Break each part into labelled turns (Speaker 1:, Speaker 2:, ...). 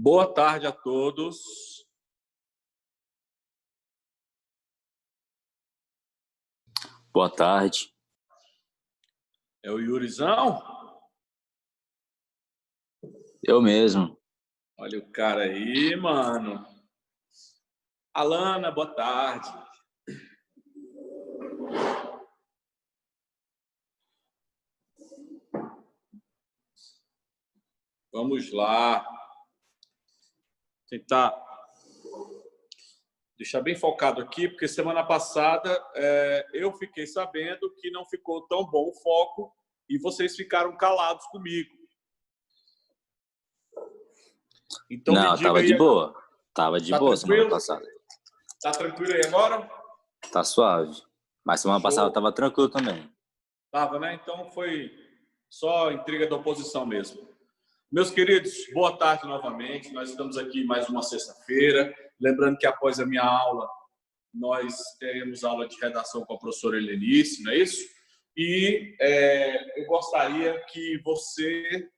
Speaker 1: Boa tarde a todos.
Speaker 2: Boa tarde.
Speaker 1: É o Yurizão?
Speaker 2: Eu mesmo.
Speaker 1: Olha o cara aí, mano. Alana, boa tarde. Vamos lá. Tentar deixar bem focado aqui, porque semana passada eu fiquei sabendo que não ficou tão bom o foco e vocês ficaram calados comigo. Então,
Speaker 2: não, tava de boa. Tava de boa semana passada.
Speaker 1: Tá tranquilo aí agora?
Speaker 2: Tá suave. Mas semana passada tava tranquilo também.
Speaker 1: Tava, né? Então foi só intriga da oposição mesmo. Meus queridos, boa tarde novamente. Nós estamos aqui mais uma sexta-feira. Lembrando que após a minha aula, nós teremos aula de redação com a professora Helenice, não é isso? E eu gostaria que você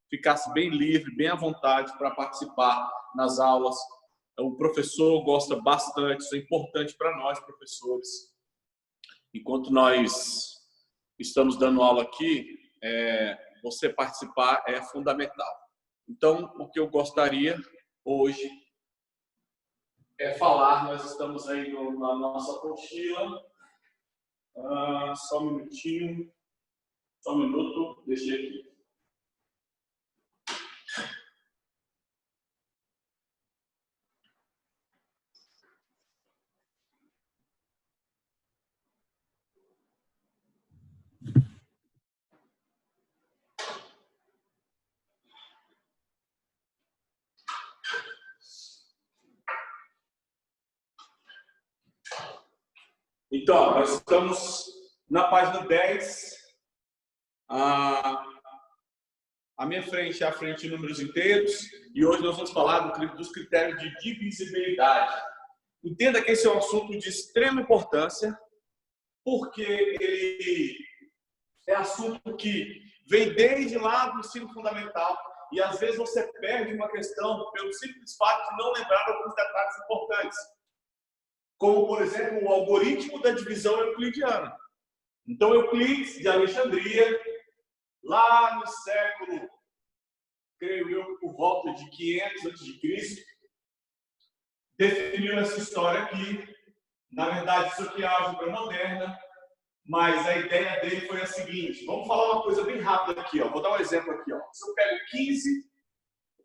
Speaker 1: ficasse bem livre, bem à vontade para participar nas aulas. O professor gosta bastante, isso é importante para nós, professores. Enquanto nós estamos dando aula aqui, você participar é fundamental. Então, o que eu gostaria hoje é falar, nós estamos aí na nossa apostila. Só um minutinho, só um minuto, deixei aqui. Então, nós estamos na página 10. À minha frente é a frente de números inteiros. E hoje nós vamos falar dos critérios de divisibilidade. Entenda que esse é um assunto de extrema importância, porque ele é assunto que vem desde lá do ensino fundamental. E às vezes você perde uma questão pelo simples fato de não lembrar alguns detalhes importantes. Como, por exemplo, o algoritmo da divisão euclidiana. Então, Euclides de Alexandria, lá no século, creio eu, por volta de 500 a.C., definiu essa história aqui. Na verdade, isso aqui é álgebra moderna, mas a ideia dele foi a seguinte. Vamos falar uma coisa bem rápida aqui. Vou dar um exemplo aqui. Se eu pego 15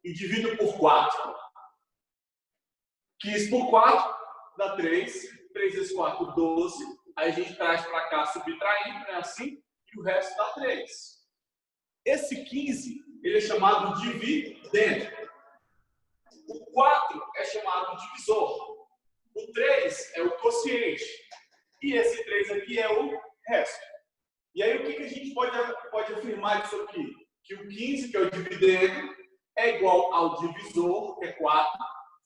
Speaker 1: e divido por 4, 15 por 4 dá 3. 3 vezes 4, 12. Aí a gente traz para cá subtraindo, né? Assim, e o resto dá 3. Esse 15, ele é chamado dividendo. O 4 é chamado divisor. O 3 é o quociente. E esse 3 aqui é o resto. E aí o que a gente pode afirmar disso aqui? Que o 15, que é o dividendo, é igual ao divisor, que é 4,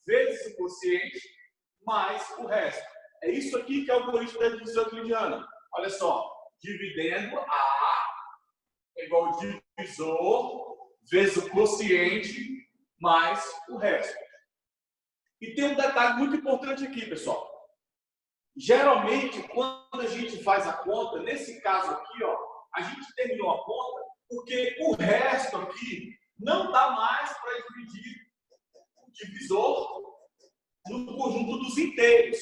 Speaker 1: vezes o quociente, mais o resto. É isso aqui que é o algoritmo da divisão euclidiana. Olha só, dividendo A é igual ao divisor vezes o quociente mais o resto. E tem um detalhe muito importante aqui, pessoal. Geralmente, quando a gente faz a conta, nesse caso aqui, a gente terminou a conta porque o resto aqui não dá mais para dividir o divisor no conjunto dos inteiros.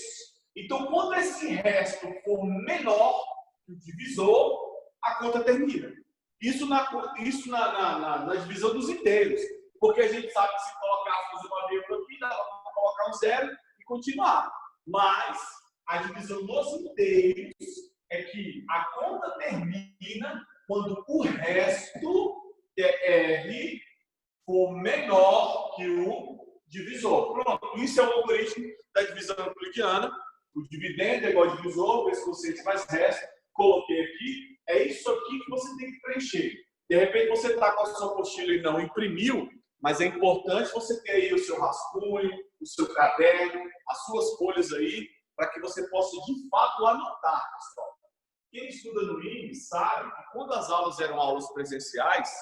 Speaker 1: Então, quando esse resto for menor que o divisor, a conta termina. Isso na divisão dos inteiros. Porque a gente sabe que se colocar uma vírgula aqui, dá para colocar um zero e continuar. Mas a divisão dos inteiros é que a conta termina quando o resto R for menor que o divisor. Pronto, isso é o algoritmo da divisão euclidiana. O dividendo é igual ao divisor, vezes quociente mais resto. Coloquei aqui. É isso aqui que você tem que preencher. De repente você está com a sua apostila e não imprimiu, mas é importante você ter aí o seu rascunho, o seu caderno, as suas folhas aí, para que você possa de fato anotar, pessoal. Quem estuda no IME sabe que quando as aulas eram aulas presenciais,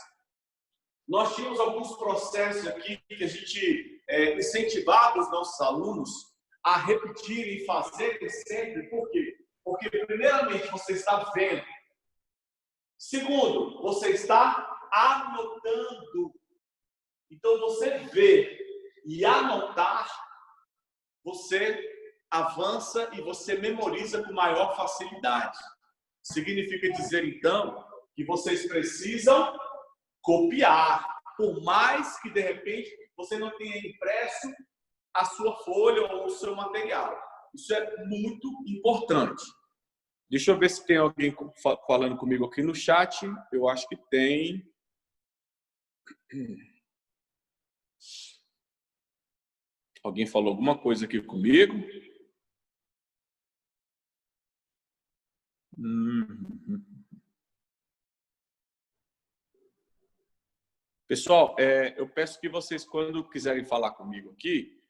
Speaker 1: nós tínhamos alguns processos aqui que a gente incentivar os nossos alunos a repetirem e fazerem sempre. Por quê? Porque, primeiramente, você está vendo. Segundo, você está anotando. Então, você vê e anotar, você avança e você memoriza com maior facilidade. Significa dizer, então, que vocês precisam copiar, por mais que, de repente, você não tenha impresso a sua folha ou o seu material. Isso é muito importante. Deixa eu ver se tem alguém falando comigo aqui no chat. Eu acho que tem. Alguém falou alguma coisa aqui comigo? Pessoal, eu peço que vocês, quando quiserem falar comigo aqui,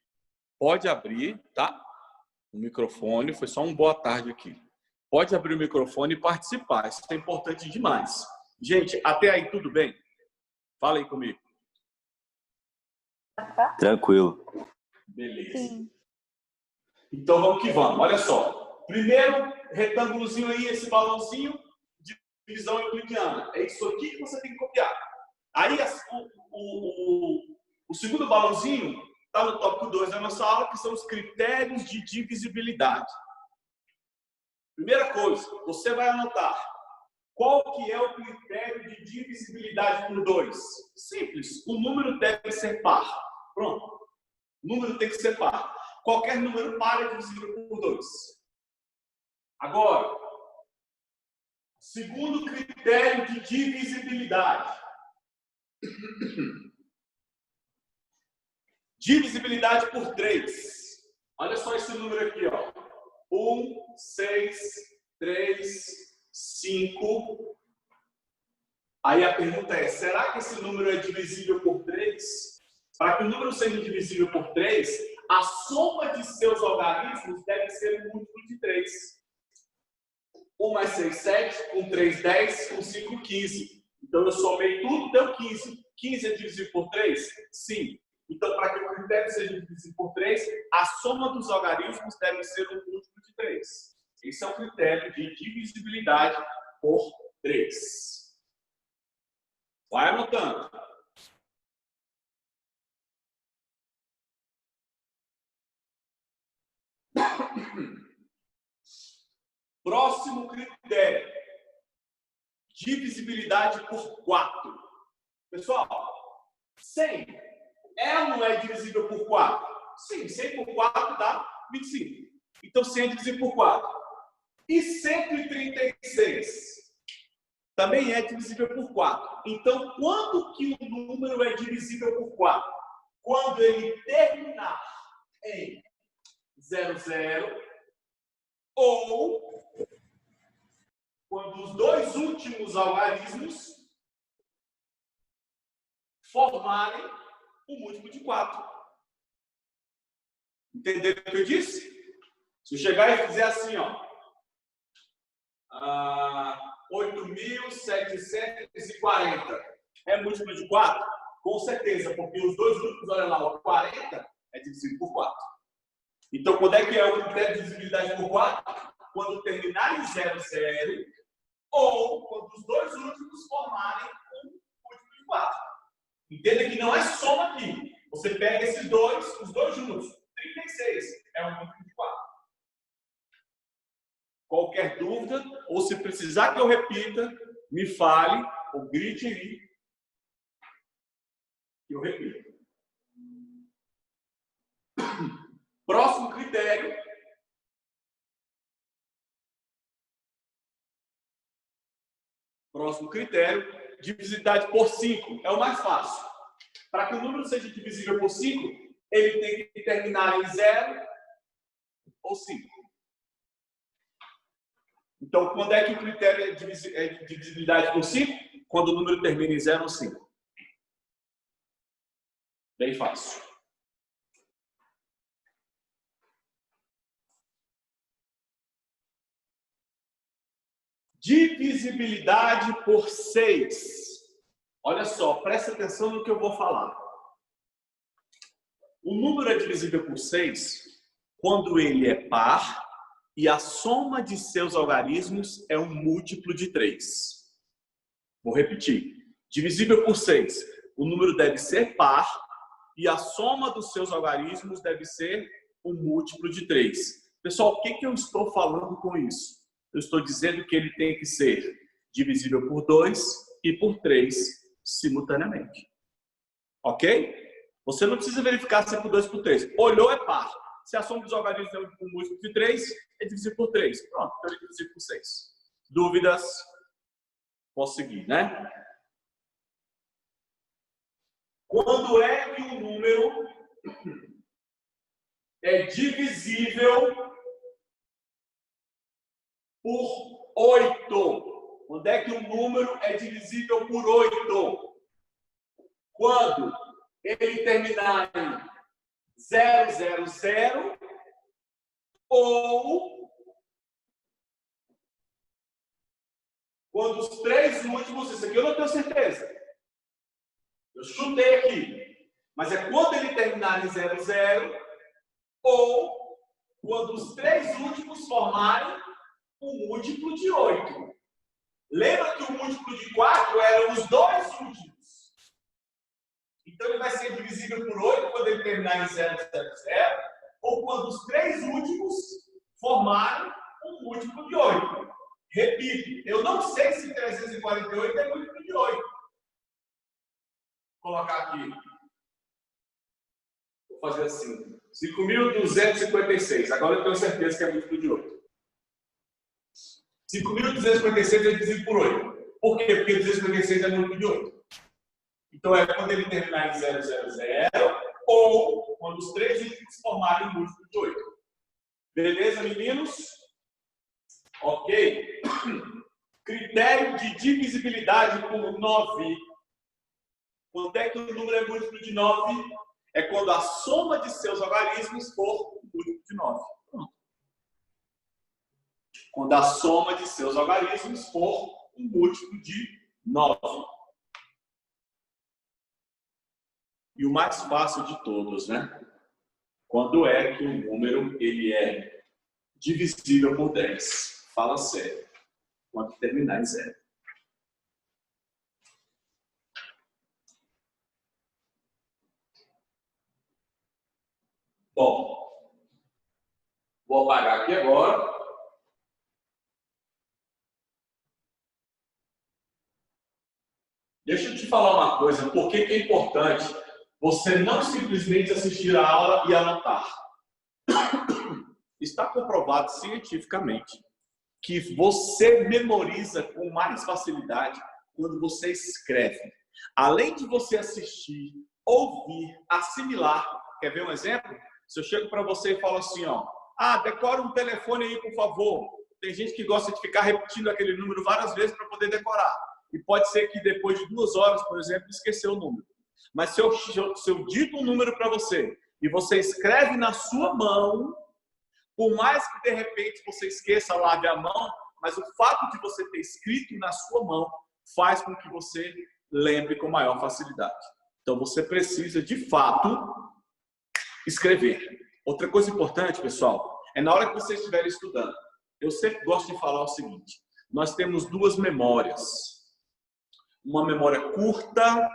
Speaker 1: pode abrir, tá? O microfone. Foi só um boa tarde aqui. Pode abrir o microfone e participar. Isso é importante demais. Gente, até aí tudo bem? Fala aí comigo.
Speaker 2: Tranquilo.
Speaker 1: Beleza.
Speaker 3: Sim.
Speaker 1: Então vamos que vamos. Olha só. Primeiro retângulozinho aí, esse balãozinho de divisão euclidiana. É isso aqui que você tem que copiar. Aí o segundo balãozinho está no tópico 2 da nossa aula, que são os critérios de divisibilidade. Primeira coisa, você vai anotar qual que é o critério de divisibilidade por 2. Simples, o número deve ser par. Pronto, o número tem que ser par. Qualquer número par é divisível por 2. Agora, segundo critério de divisibilidade. Divisibilidade por 3. Olha só esse número aqui, ó. 1, 6, 3, 5. Aí a pergunta é, será que esse número é divisível por 3? Para que o número seja divisível por 3, a soma de seus algarismos deve ser um múltiplo de 3. 1 mais 6, 7. 1, 3, 10. 1, 5, 15. Então eu somei tudo, deu 15. 15 é divisível por 3? Sim. Então, para que o critério seja divisível por 3, a soma dos algarismos deve ser um múltiplo de 3. Esse é o critério de divisibilidade por 3. Vai anotando. Próximo critério. Divisibilidade por 4. Pessoal, 100 é ou não é divisível por 4? Sim, 100 por 4 dá 25. Então, 100 é divisível por 4. E 136 também é divisível por 4. Então, quando que o número é divisível por 4? Quando ele terminar em 00 ou quando os dois últimos algarismos formarem um múltiplo de 4. Entenderam o que eu disse? Se eu chegar e fizer assim, ó, 8.740 é múltiplo de 4? Com certeza, porque os dois últimos, olha lá, o 40 é divisível por 4. Então, quando é que é o critério de divisibilidade por 4? Quando terminar em 00 ou quando os dois últimos formarem um múltiplo de 4. Entenda que não é soma aqui. Você pega esses dois, os dois juntos. 36 é um múltiplo de 4. Qualquer dúvida, ou se precisar que eu repita, me fale, ou grite aí, que eu repito. Próximo critério. Próximo critério, divisibilidade por 5. É o mais fácil. Para que o número seja divisível por 5, ele tem que terminar em 0 ou 5. Então, quando é que o critério é de divisibilidade por 5? Quando o número termina em 0 ou 5. Bem fácil. Divisibilidade por 6. Olha só, presta atenção no que eu vou falar. O número é divisível por 6 quando ele é par e a soma de seus algarismos é um múltiplo de 3. Vou repetir. Divisível por 6, o número deve ser par e a soma dos seus algarismos deve ser um múltiplo de 3. Pessoal, o que eu estou falando com isso? Eu estou dizendo que ele tem que ser divisível por 2 e por 3 simultaneamente. Ok? Você não precisa verificar se é por 2 e por 3. Olhou, é par. Se a soma dos algarismos é um múltiplo de 3, é divisível por 3. Pronto, então ele é divisível por 6. Dúvidas? Posso seguir, né? Quando é que um número é divisível por 8? Quando é que um número é divisível por 8? Quando ele terminar em 000 ou quando os 3 últimos, isso aqui eu não tenho certeza. Eu chutei aqui. Mas é quando ele terminar em 00 ou quando os 3 últimos formarem um múltiplo de 8. Lembra que o múltiplo de 4 eram os 2 últimos. Então ele vai ser divisível por 8 quando ele terminar em 000 ou quando os 3 últimos formarem um múltiplo de 8. Repito, eu não sei se 348 é múltiplo de 8. Vou colocar aqui. Vou fazer assim. 5.256. Agora eu tenho certeza que é múltiplo de 8. 5.256 é dividido por 8. Por quê? Porque 256 é múltiplo de 8. Então é quando ele terminar em 000 ou quando os 3 últimos formarem um múltiplo de 8. Beleza, meninos? Ok. Critério de divisibilidade por 9. Quando é que o número é múltiplo de 9? É quando a soma de seus algarismos for múltiplo de 9. Pronto. Quando a soma de seus algarismos for um múltiplo de 9. E o mais fácil de todos, né? Quando é que o número ele é divisível por 10? Fala sério. Quando terminar em 0. Bom, vou apagar aqui agora. Deixa eu te falar uma coisa, por que é importante você não simplesmente assistir a aula e anotar. Está comprovado cientificamente que você memoriza com mais facilidade quando você escreve. Além de você assistir, ouvir, assimilar. Quer ver um exemplo? Se eu chego para você e falo assim, ó, decora um telefone aí, por favor. Tem gente que gosta de ficar repetindo aquele número várias vezes para poder decorar. E pode ser que depois de 2 horas, por exemplo, esqueceu o número. Mas se eu dito um número para você e você escreve na sua mão, por mais que de repente você esqueça, lave a mão, mas o fato de você ter escrito na sua mão faz com que você lembre com maior facilidade. Então você precisa, de fato, escrever. Outra coisa importante, pessoal, é na hora que você estiver estudando. Eu sempre gosto de falar o seguinte: nós temos 2 memórias. Uma memória curta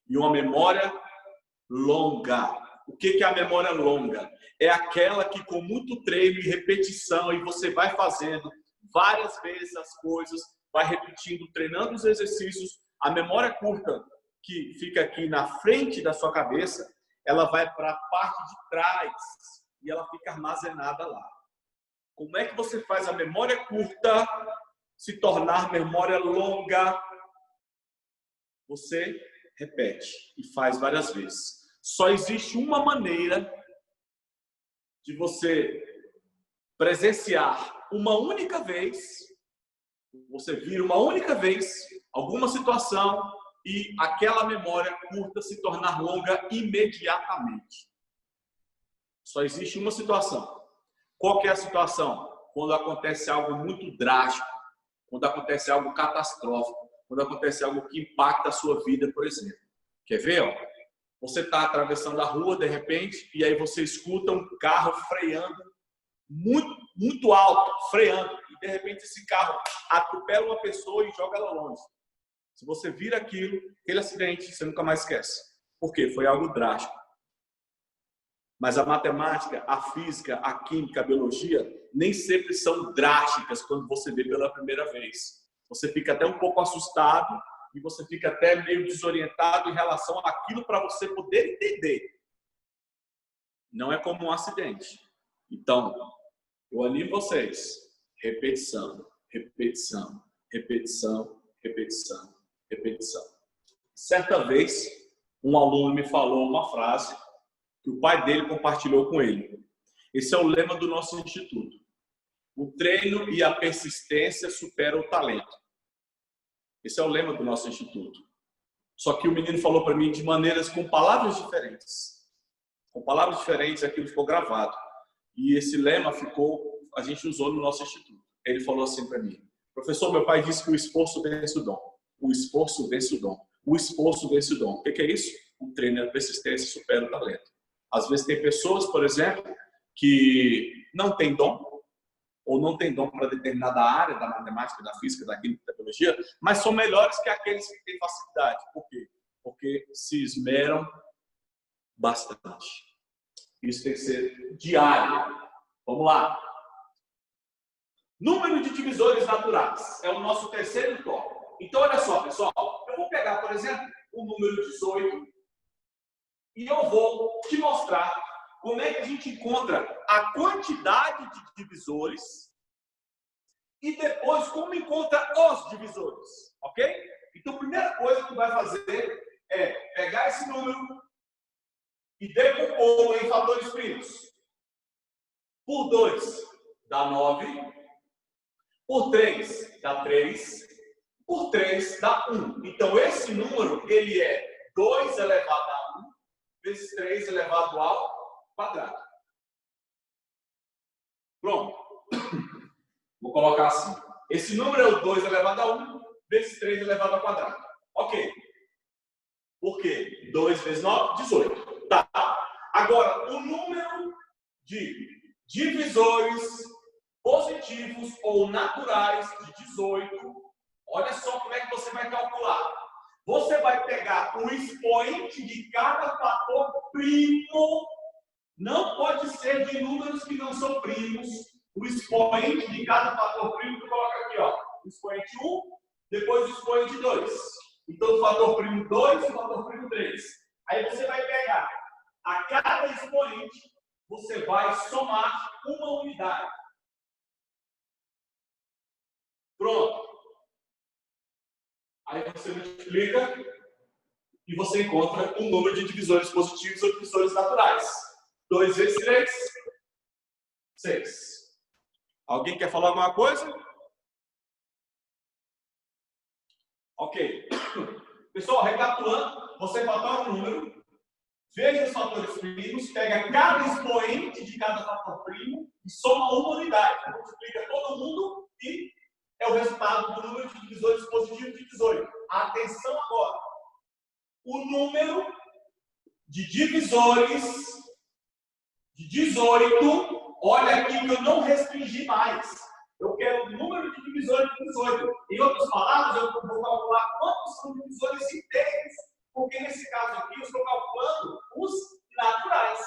Speaker 1: e uma memória longa. O que é a memória longa? É aquela que com muito treino e repetição, e você vai fazendo várias vezes as coisas, vai repetindo, treinando os exercícios. A memória curta, que fica aqui na frente da sua cabeça, ela vai para a parte de trás e ela fica armazenada lá. Como é que você faz a memória curta se tornar memória longa? Você repete e faz várias vezes. Só existe uma maneira de você presenciar uma única vez, você vir uma única vez alguma situação e aquela memória curta se tornar longa imediatamente. Só existe uma situação. Qual que é a situação? Quando acontece algo muito drástico, quando acontece algo catastrófico, quando acontece algo que impacta a sua vida, por exemplo. Quer ver? Ó? Você está atravessando a rua, de repente, e aí você escuta um carro freando muito, muito alto, freando. E, de repente, esse carro atropela uma pessoa e joga ela longe. Se você vira aquele acidente, você nunca mais esquece. Por quê? Foi algo drástico. Mas a matemática, a física, a química, a biologia, nem sempre são drásticas quando você vê pela primeira vez. Você fica até um pouco assustado e você fica até meio desorientado em relação àquilo para você poder entender. Não é como um acidente. Então, eu animo vocês. Repetição, repetição, repetição, repetição, repetição. Certa vez, um aluno me falou uma frase que o pai dele compartilhou com ele. Esse é o lema do nosso instituto. O treino e a persistência superam o talento. Esse é o lema do nosso instituto. Só que o menino falou para mim de maneiras, com palavras diferentes. Com palavras diferentes, aquilo ficou gravado. E esse lema a gente usou no nosso instituto. Ele falou assim para mim: professor, meu pai disse que o esforço vence o dom. O esforço vence o dom. O esforço vence o dom. O que é isso? O treino e a persistência superam o talento. Às vezes tem pessoas, por exemplo, que não têm dom, ou não têm dom para determinada área da matemática, da física, da química, da biologia, mas são melhores que aqueles que têm facilidade. Por quê? Porque se esmeram bastante. Isso tem que ser diário. Vamos lá. Número de divisores naturais. É o nosso terceiro tópico. Então, olha só, pessoal. Eu vou pegar, por exemplo, o número 18 e eu vou te mostrar como é que a gente encontra a quantidade de divisores e depois como encontra os divisores, ok? Então, a primeira coisa que tu vai fazer é pegar esse número e decompô-lo em fatores primos. Por 2 dá 9, por 3 dá 3, por 3 dá 1. Então, esse número ele é 2 elevado a 1 vezes 3 elevado ao quadrado. Pronto. Vou colocar assim. Esse número é o 2 elevado a 1 vezes 3 elevado ao quadrado. Ok. Por quê? 2 vezes 9, 18. Tá. Agora, o número de divisores positivos ou naturais de 18, olha só como é que você vai calcular. Você vai pegar o expoente de cada fator primo. Não pode ser de números que não são primos. O expoente de cada fator primo, tu coloca aqui, ó. O expoente 1, depois o expoente 2. Então, o fator primo 2 e o fator primo 3. Aí você vai pegar a cada expoente, você vai somar uma unidade. Pronto. Aí você multiplica e você encontra um número de divisores positivos ou divisores naturais. 2 vezes 3, 6. Alguém quer falar alguma coisa? Ok. Pessoal, recapitulando, você fatora um número, veja os fatores primos, pega cada expoente de cada fator primo e soma uma unidade. Multiplica todo mundo e é o resultado do número de divisores positivos de 18. Atenção agora. O número de divisores de 18, olha aqui que eu não restringi mais. Eu quero o número de divisores de 18. Em outras palavras, eu vou calcular quantos são divisores inteiros. Porque nesse caso aqui, eu estou calculando os naturais.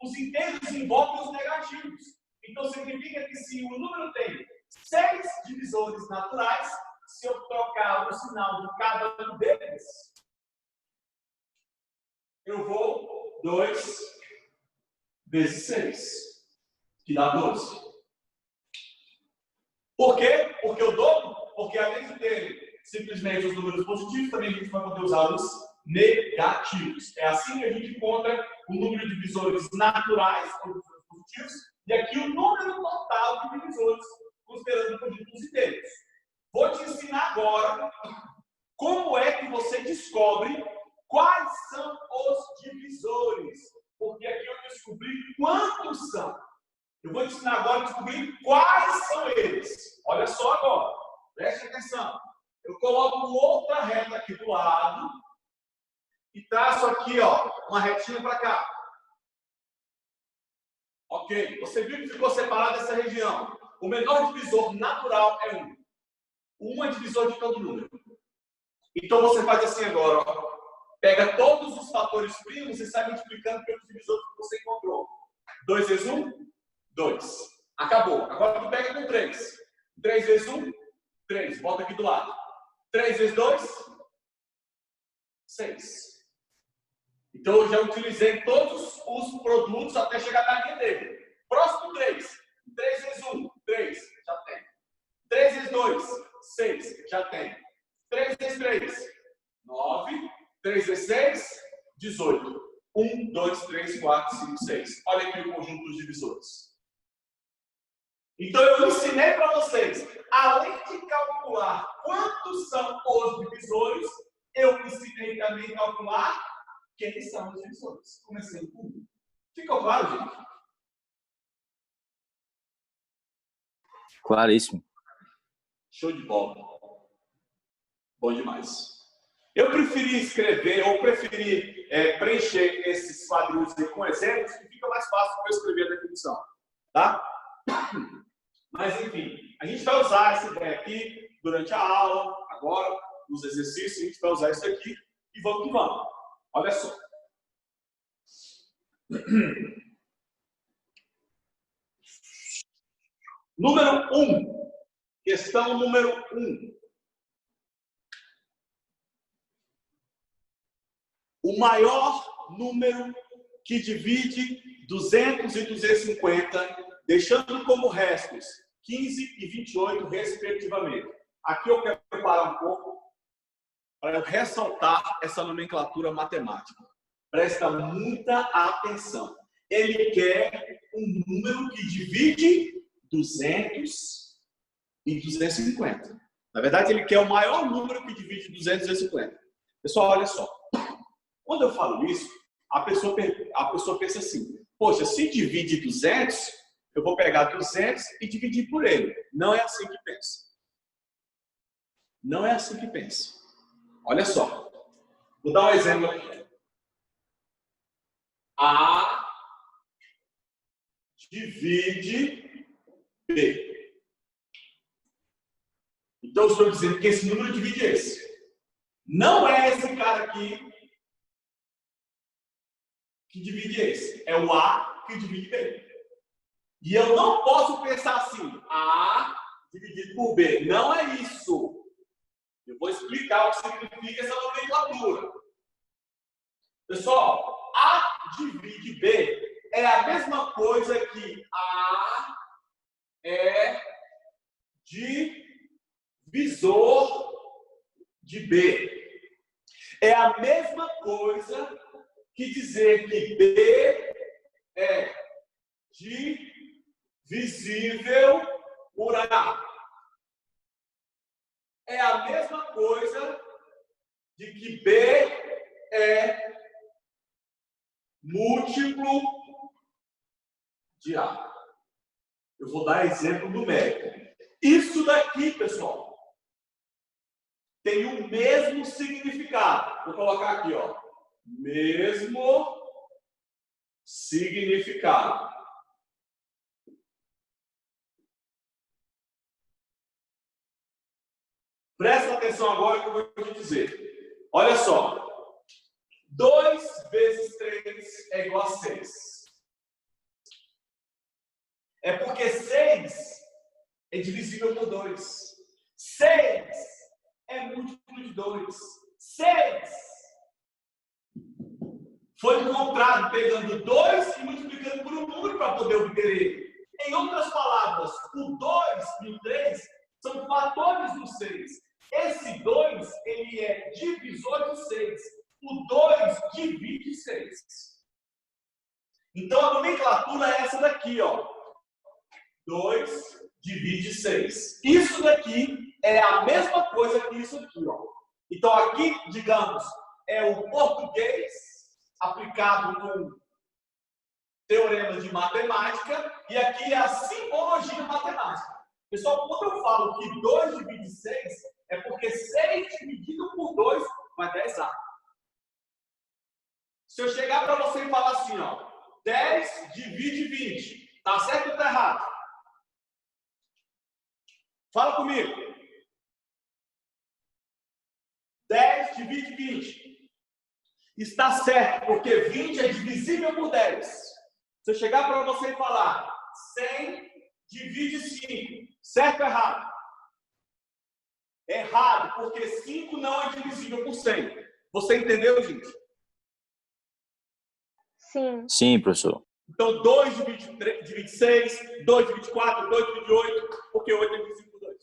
Speaker 1: Os inteiros envolvem os negativos. Então, significa que se o número tem 6 divisores naturais, se eu trocar o sinal de cada um deles, eu vou 2 vezes 6, que dá 12. Por quê? Porque eu dou? Porque além de ter simplesmente os números positivos, também a gente vai poder usar os negativos. É assim que a gente encontra o número de divisores naturais, ou divisores positivos, e aqui o número total de divisores, considerando os inteiros. Vou te ensinar agora como é que você descobre quais são os divisores. Porque aqui eu descobri quantos são. Eu vou te ensinar agora a descobrir quais são eles. Olha só agora. Preste atenção. Eu coloco outra reta aqui do lado e traço aqui, ó, uma retinha para cá. Ok, você viu que ficou separada essa região. O menor divisor natural é 1. 1 é divisor de todo número. Então você faz assim agora, ó. Pega todos os fatores primos e sai multiplicando pelos divisores que você encontrou. 2 vezes 1, 2. Acabou. Agora tu pega com 3. 3 vezes 1, 3. Bota aqui do lado. 3 vezes 2, 6. Então eu já utilizei todos os produtos até chegar na linha dele. Próximo 3. 3 vezes 1, 3. Já tem. 3 vezes 2, 6. Já tem. 3 vezes 3, 9. 3 vezes 6, 18. 1, 2, 3, 4, 5, 6. Olha aqui o conjunto dos divisores. Então eu ensinei para vocês, além de calcular quantos são os divisores, eu ensinei também a calcular quem são os divisores. Começando com 1. Ficou claro, gente?
Speaker 2: Claríssimo.
Speaker 1: Show de bola. Bom demais. Eu preferi escrever, ou preferi preencher esses quadrinhos aí com exemplos, que fica mais fácil para eu escrever a definição. Tá? Mas, enfim, a gente vai usar essa ideia aqui durante a aula, agora, nos exercícios, a gente vai usar isso aqui e vamos que vamos. Olha só. Número 1. Questão número 1. O maior número que divide 200 e 250, deixando como restos 15 e 28, respectivamente. Aqui eu quero parar um pouco para ressaltar essa nomenclatura matemática. Presta muita atenção. Ele quer um número que divide 200 e 250. Na verdade, ele quer o maior número que divide 200 e 250. Pessoal, olha só. Quando eu falo isso, a pessoa pensa assim, poxa, se divide 200, eu vou pegar 200 e dividir por ele. Não é assim que pensa. Não é assim que pensa. Olha só. Vou dar um exemplo aqui. A divide B. Então, eu estou dizendo que esse número divide esse. Não é esse cara aqui que divide esse. É o A que divide B. E eu não posso pensar assim, A dividido por B. Não é isso. Eu vou explicar o que significa essa nomenclatura. Pessoal, A divide B é a mesma coisa que A é divisor de B. É a mesma coisa que dizer que B é divisível por A. É a mesma coisa de que B é múltiplo de A. Eu vou dar exemplo numérico. Isso daqui, pessoal, tem o mesmo significado. Vou colocar aqui, ó. Mesmo significado. Presta atenção agora que eu vou te dizer. Olha só. 2 vezes 3 é igual a 6. É porque 6 é divisível por 2. 6 é múltiplo de 2. 6 foi encontrado pegando 2 e multiplicando por um número para poder obter ele. Em outras palavras, o 2 e o 3 são fatores do 6. Esse 2, ele é divisor de 6. O 2 divide 6. Então, a nomenclatura é essa daqui, ó. 2 divide 6. Isso daqui é a mesma coisa que isso aqui, ó. Então, aqui, digamos, é o português aplicado com teorema de matemática, e aqui é a simbologia matemática. Pessoal, quando eu falo que 2 divide 6, é porque 6 dividido por 2 vai dar exato. Se eu chegar para você e falar assim, ó, 10 divide 20, tá certo ou tá errado? Fala comigo. 10 divide 20. Está certo, porque 20 é divisível por 10. Se eu chegar para você e falar 100 divide 5, certo ou errado? Errado, porque 5 não é divisível por 100. Você entendeu, gente?
Speaker 3: Sim.
Speaker 2: Sim, professor.
Speaker 1: Então, 2 divide 6, 2 divide 4, 2 divide 8, porque 8 é divisível por 2.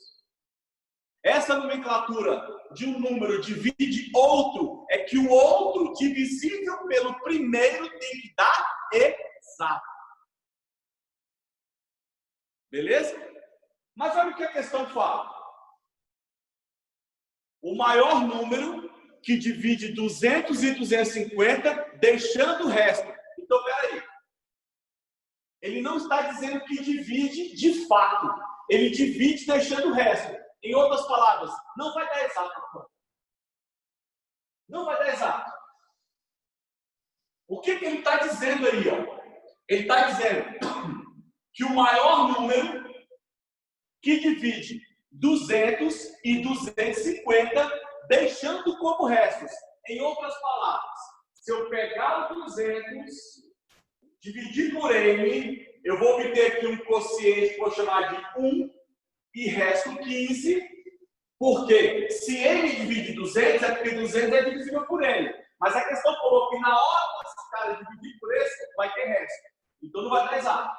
Speaker 1: Essa nomenclatura de um número divide outro é que o outro divisível pelo primeiro tem que dar exato. Beleza? Mas olha o que a questão fala. O maior número que divide 200 e 250, deixando o resto. Então, peraí. Ele não está dizendo que divide de fato. Ele divide deixando o resto. Em outras palavras, não vai dar exato. Não vai dar exato. O que ele está dizendo aí? Ó? Ele está dizendo que o maior número que divide 200 e 250, deixando como restos. Em outras palavras, se eu pegar o 200, dividir por n, eu vou obter aqui um quociente que vou chamar de 1 e resto 15, porque se n divide 200, é porque 200 é divisível por n. Mas a questão falou que na hora que esse cara dividir por esse, vai ter resto. Então não vai dar exato.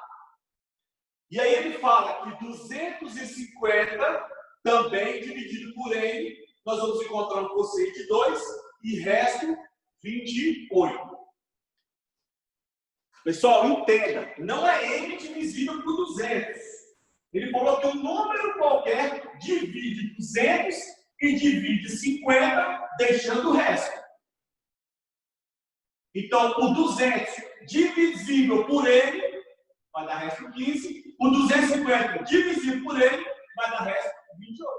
Speaker 1: E aí ele fala que 250 também dividido por n, nós vamos encontrar um quociente 2 e resto 28. Pessoal, entenda, não é n divisível por 200. Ele falou que um número qualquer divide 200 e divide 50, deixando o resto. Então, o 200 divisível por n vai dar resto 15. O 250 divisível por n vai dar resto 28.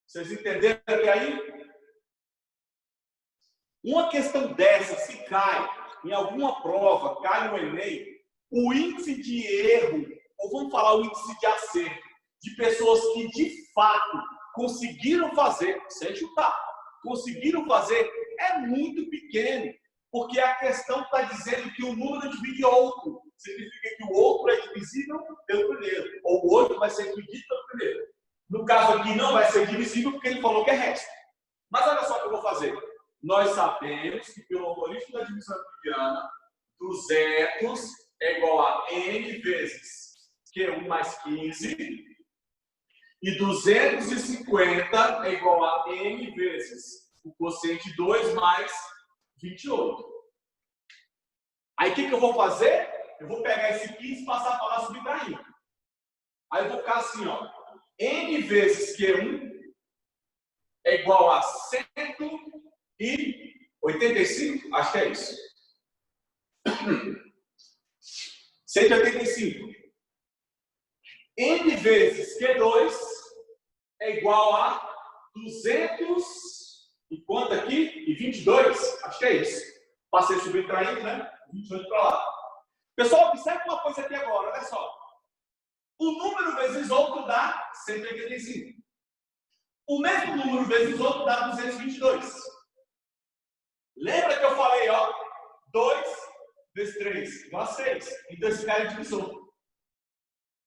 Speaker 1: Vocês entenderam até aí? Uma questão dessa, se cai em alguma prova, cai no Enem, o índice de erro, ou vamos falar o índice de acerto, de pessoas que de fato conseguiram fazer, sem chutar, conseguiram fazer, é muito pequeno. Porque a questão está dizendo que o número divide outro. Significa que o outro é divisível pelo primeiro. Ou o outro vai ser dividido pelo primeiro. No caso aqui, não vai ser divisível porque ele falou que é resto. Mas olha só o que eu vou fazer. Nós sabemos que pelo algoritmo da divisão euclidiana, 200 é igual a n vezes Q1 mais 15. E 250 é igual a n vezes o quociente 2 mais 28. Aí o que eu vou fazer? Eu vou pegar esse 15 e passar para lá subtraindo. Aí eu vou ficar assim, ó. N vezes Q1 é igual a 185. Acho que é isso. 185. N vezes Q2 é igual a 200. E quanto aqui? E 22? Acho que é isso. Passei subtraindo, né? 28 para lá. Pessoal, observe uma coisa aqui agora, olha só. O número vezes outro dá 185. O mesmo número vezes outro dá 222. Lembra que eu falei, ó? 2 vezes 3 igual a 6. Então esse cara é divisor.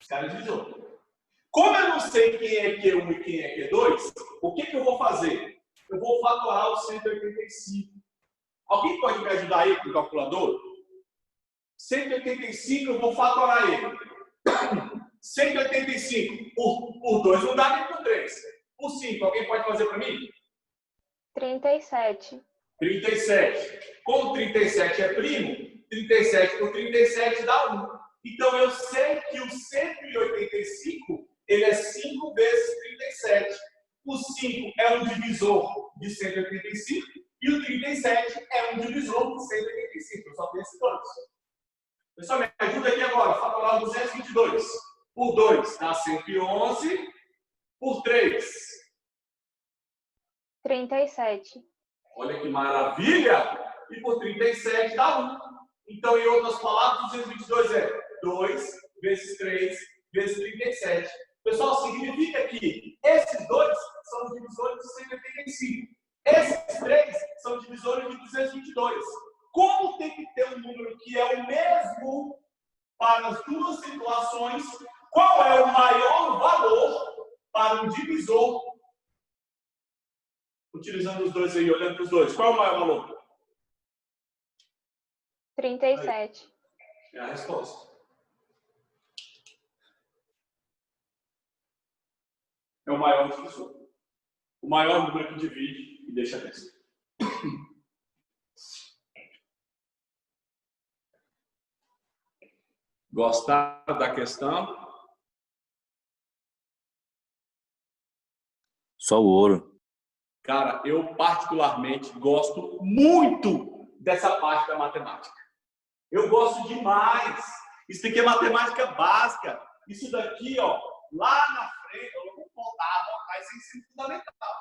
Speaker 1: Esse cara é divisor. Como eu não sei quem é Q1 e quem é Q2, o que eu vou fazer? Eu vou fatorar o 185. Alguém pode me ajudar aí com o calculador? 185 eu vou fatorar ele. 185 por 2 não dá nem por 3. Por 5, alguém pode fazer para mim?
Speaker 3: 37.
Speaker 1: 37. Como 37 é primo, 37 por 37 dá 1. Então eu sei que o 185 ele é 5 vezes 37. O 5 é um divisor de 185 e o 37 é um divisor de 185. Eu só tenho esse 2. Pessoal, me ajuda aqui agora. Fatorar 222 por 2 dá 111. Por 3.
Speaker 3: 37.
Speaker 1: Olha que maravilha! e por 37 dá 1. Então, em outras palavras, 222 é 2 vezes 3 vezes 37. Pessoal, significa que esses dois são os divisores de 185. Esses 3 são divisores de 222. Como tem que ter um número que é o mesmo para as duas situações, qual é o maior valor para um divisor? Utilizando os dois aí, olhando para os dois. Qual é o maior valor?
Speaker 3: 37.
Speaker 1: É a resposta. É o maior divisor. O maior número que divide e deixa dentro. Gostaram da questão?
Speaker 2: Só o ouro.
Speaker 1: Cara, eu particularmente gosto muito dessa parte da matemática. Eu gosto demais. Isso aqui é matemática básica. Isso daqui, ó, lá na frente, eu vou botar esse ensino fundamental.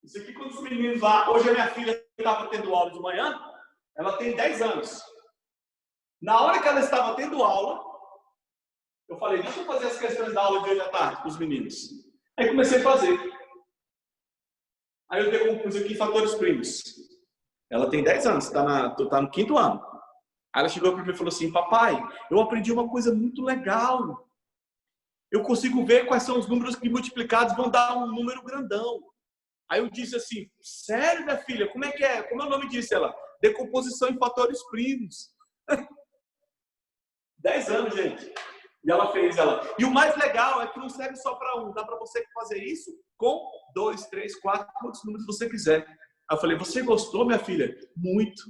Speaker 1: Isso aqui, quando os meninos lá... Hoje a minha filha estava tendo aula de manhã, ela tem 10 anos. Na hora que ela estava tendo aula, eu falei, deixa eu fazer as questões da aula de hoje à tarde com os meninos. Aí comecei a fazer. Aí eu decompus aqui fatores primos. Ela tem 10 anos, tá no 5º ano. Aí ela chegou para mim e falou assim, papai, eu aprendi uma coisa muito legal. Eu consigo ver quais são os números que multiplicados vão dar um número grandão. Aí eu disse assim, sério, minha filha? Como é que é? Como é o nome disso? Ela, decomposição em fatores primos. 10 anos, gente. E ela fez, ela. E o mais legal é que não serve só para um. Dá para você fazer isso com 2, 3, 4, quantos números você quiser. Aí eu falei, você gostou, minha filha? Muito.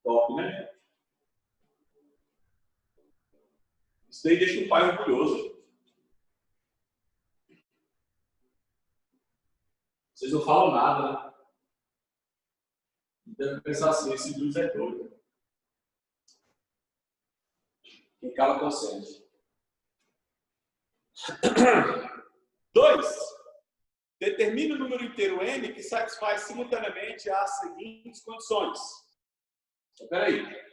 Speaker 1: Top, né? Isso daí deixa o pai orgulhoso. Vocês não falam nada, né? Deve pensar assim, esse Deus é doido. Quem cala consente. 2. Determine o número inteiro n que satisfaz simultaneamente as seguintes condições. Então, espera aí.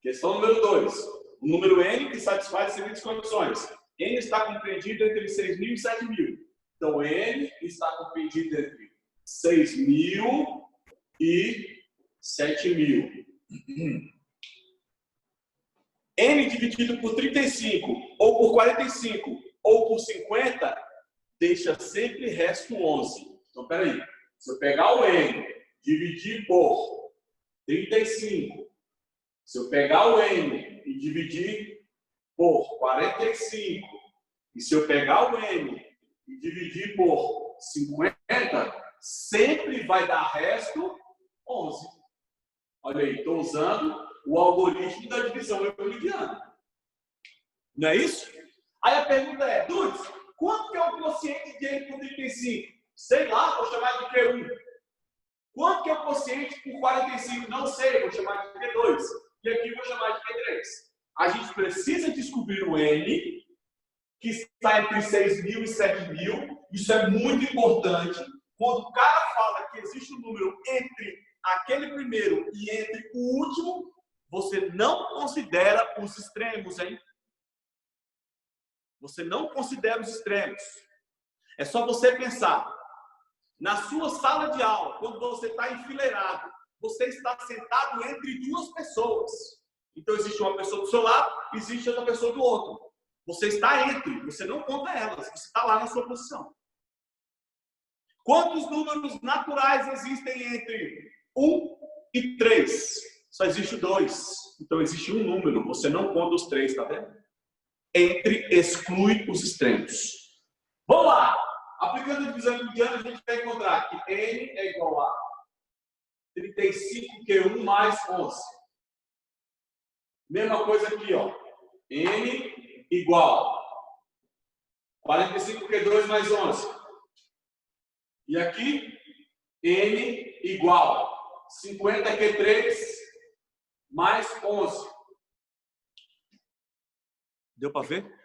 Speaker 1: Questão número 2. O número n que satisfaz as seguintes condições. N está compreendido entre 6.000 e 7.000. Então, n está compreendido entre 6.000 e 7.000. N dividido por 35, ou por 45, ou por 50, deixa sempre resto 11. Então, peraí. Se eu pegar o N, dividir por 35, se eu pegar o N e dividir por 45, e se eu pegar o N e dividir por 50, sempre vai dar resto 11. Olha aí, estou usando o algoritmo da divisão euclidiana. Não é isso? Aí a pergunta é, Dudes, quanto que é o quociente de N por 35? Sei lá, vou chamar de Q1. Quanto que é o quociente por 45? Não sei, vou chamar de Q2. E aqui vou chamar de Q3. A gente precisa descobrir o N, que está entre 6.000 e 7.000. Isso é muito importante. Quando o cara fala que existe um número entre aquele primeiro e entre o último, você não considera os extremos, hein? Você não considera os extremos. É só você pensar. Na sua sala de aula, quando você está enfileirado, você está sentado entre duas pessoas. Então, existe uma pessoa do seu lado, existe outra pessoa do outro. Você está entre, você não conta elas, você está lá na sua posição. Quantos números naturais existem entre 1 e 3? Só existe 2. Então, existe um número, você não conta os 3, tá vendo? Entre exclui os extremos. Vamos lá! Aplicando a divisão euclidiana, a gente vai encontrar que n é igual a 35Q1 mais 11. Mesma coisa aqui, ó. N igual a 45Q2 mais 11. E aqui, n igual a 50Q3 mais 11. Deu para ver?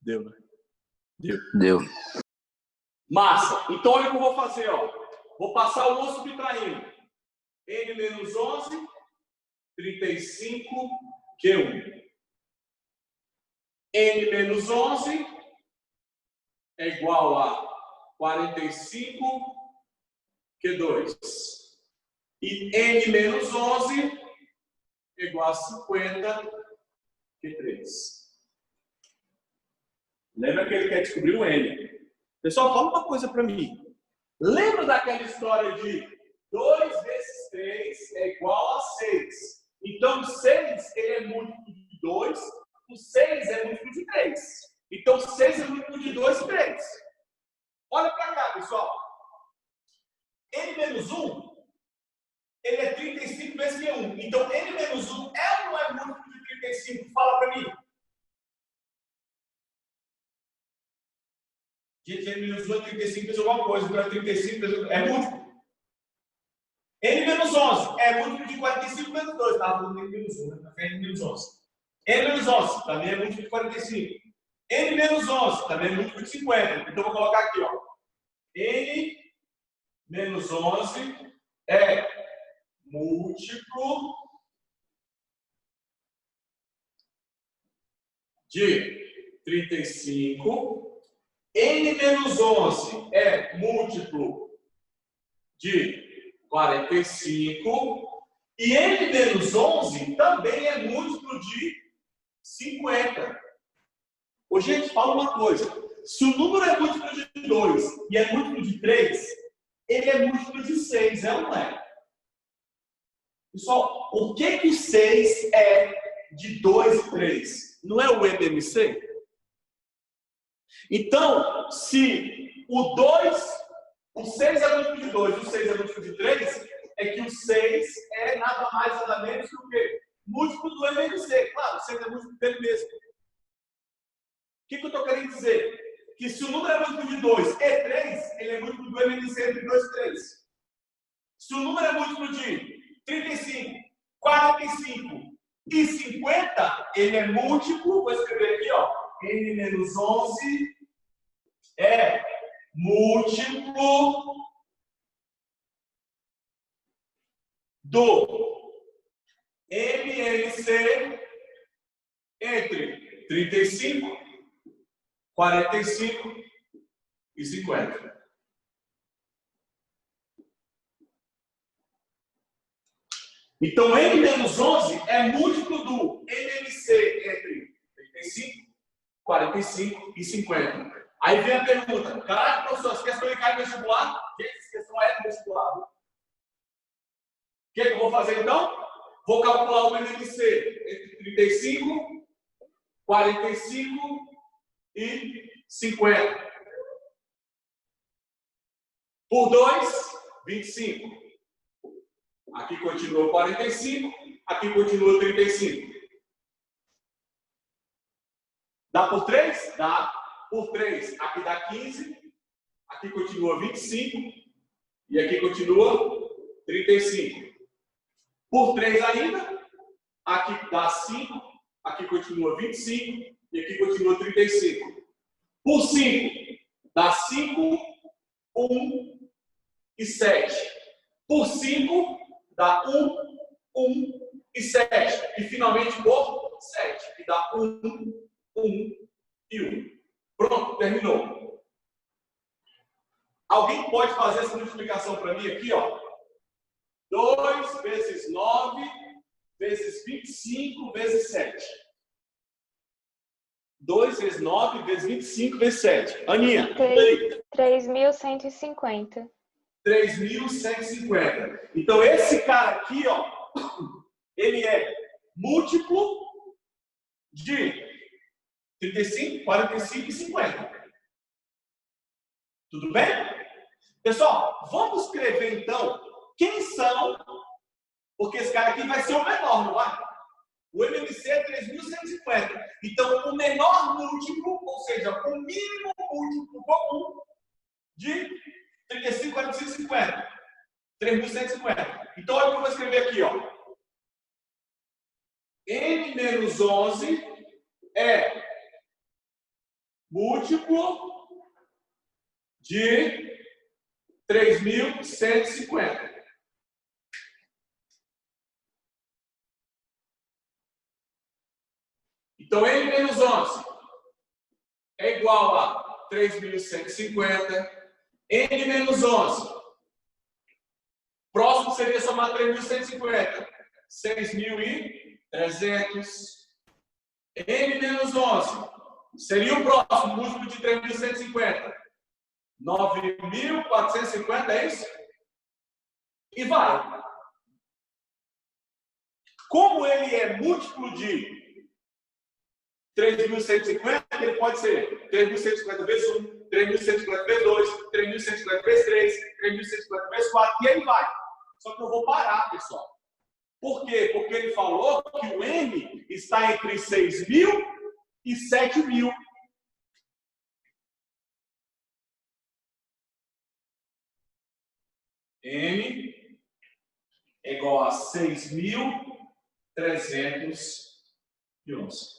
Speaker 1: Deu, né? Deu.
Speaker 2: Deu.
Speaker 1: Massa. Então, olha o que eu vou fazer, ó. Vou passar o 11 subtraindo. N menos 11, 35, Q1. N menos 11 é igual a 45, Q2. E N menos 11 é igual a 50, Q3. Lembra que ele quer descobrir o N. Pessoal, fala uma coisa para mim. Lembra daquela história de 2 vezes 3 é igual a 6. Então, 6 ele é múltiplo de 2, o 6 é múltiplo de 3. Então, 6 é múltiplo de 2 e 3. Olha para cá, pessoal. N menos 1, ele é 35 vezes Q1. Então, N menos 1 é ou não é múltiplo de 35? Fala para mim. Gente, N menos 1 é 35 vezes alguma coisa. Então, é 35 vezes... É múltiplo. N menos 11 é múltiplo de 45 vezes 2. Estava falando N menos 1, né? N menos 11. N menos 11 também é múltiplo de 45. N menos 11 também é múltiplo de 50. Então, vou colocar aqui, ó. N menos 11 é múltiplo de 35. N menos 11 é múltiplo de 45. E N menos 11 também é múltiplo de 50. Ô, gente, fala uma coisa. Se o número é múltiplo de 2 e é múltiplo de 3, ele é múltiplo de 6, é ou não é? Pessoal, o que 6 é de 2 e 3? Não é o MMC? Então, se o 6 é múltiplo de 2 e o 6 é múltiplo de 3, é que o 6 é nada mais, nada menos que o quê? Múltiplo do MMC. Claro, o 6 é múltiplo dele mesmo. O que eu estou querendo dizer? Que se o número é múltiplo de 2 e 3, ele é múltiplo do MMC entre 2 e 3. Se o número é múltiplo de 35, 45 e 50, ele é múltiplo, vou escrever aqui, ó, N menos 11 é múltiplo do MMC entre 35, 45 e 50. Então, N menos 11 é múltiplo do MMC entre 35, 45 e 50. Aí vem a pergunta: caraca, professor, você quer explicar no vestibular? Gente, essa questão é do vestibular. O que eu vou fazer então? Vou calcular o MMC entre 35, 45 e 50. Por 2, 25. Aqui continua 45, aqui continua 35. Dá por 3? Dá. Por 3, aqui dá 15, aqui continua 25 e aqui continua 35. Por 3 ainda, aqui dá 5, aqui continua 25 e aqui continua 35. Por 5, dá 5, 1 e 7. Por 5, dá 1, 1 e 7. E finalmente por 7, que dá 1, 1 e 1. Pronto, terminou. Alguém pode fazer essa multiplicação para mim aqui, ó? 2 vezes 9 vezes 25 vezes 7. 2 vezes 9 vezes 25 vezes 7. Aninha,
Speaker 3: 3.150.
Speaker 1: 3.150. Então, esse cara aqui, ó, ele é múltiplo de 35, 45 e 50. Tudo bem? Pessoal, vamos escrever, então, quem são, porque esse cara aqui vai ser o menor, não vai? O MMC é 3.150. Então, o menor múltiplo, ou seja, o mínimo múltiplo comum de 35, 45 e 50. 3.150. Então, olha o que eu vou escrever aqui, ó. N menos 11 é múltiplo de 3.150. Então, N menos 11 é igual a 3.150. N menos 11. Próximo seria somar 3.150. 6.300. N menos 11. Seria o próximo, múltiplo de 3.150. 9.450, é isso? E vai. Como ele é múltiplo de 3.150, ele pode ser 3.150 vezes 1, 3.150 vezes 2, 3.150 vezes 3, 3.150 vezes 4, e aí vai. Só que eu vou parar, pessoal. Por quê? Porque ele falou que o N está entre 6.000 e 7.000. N é igual a 6.311.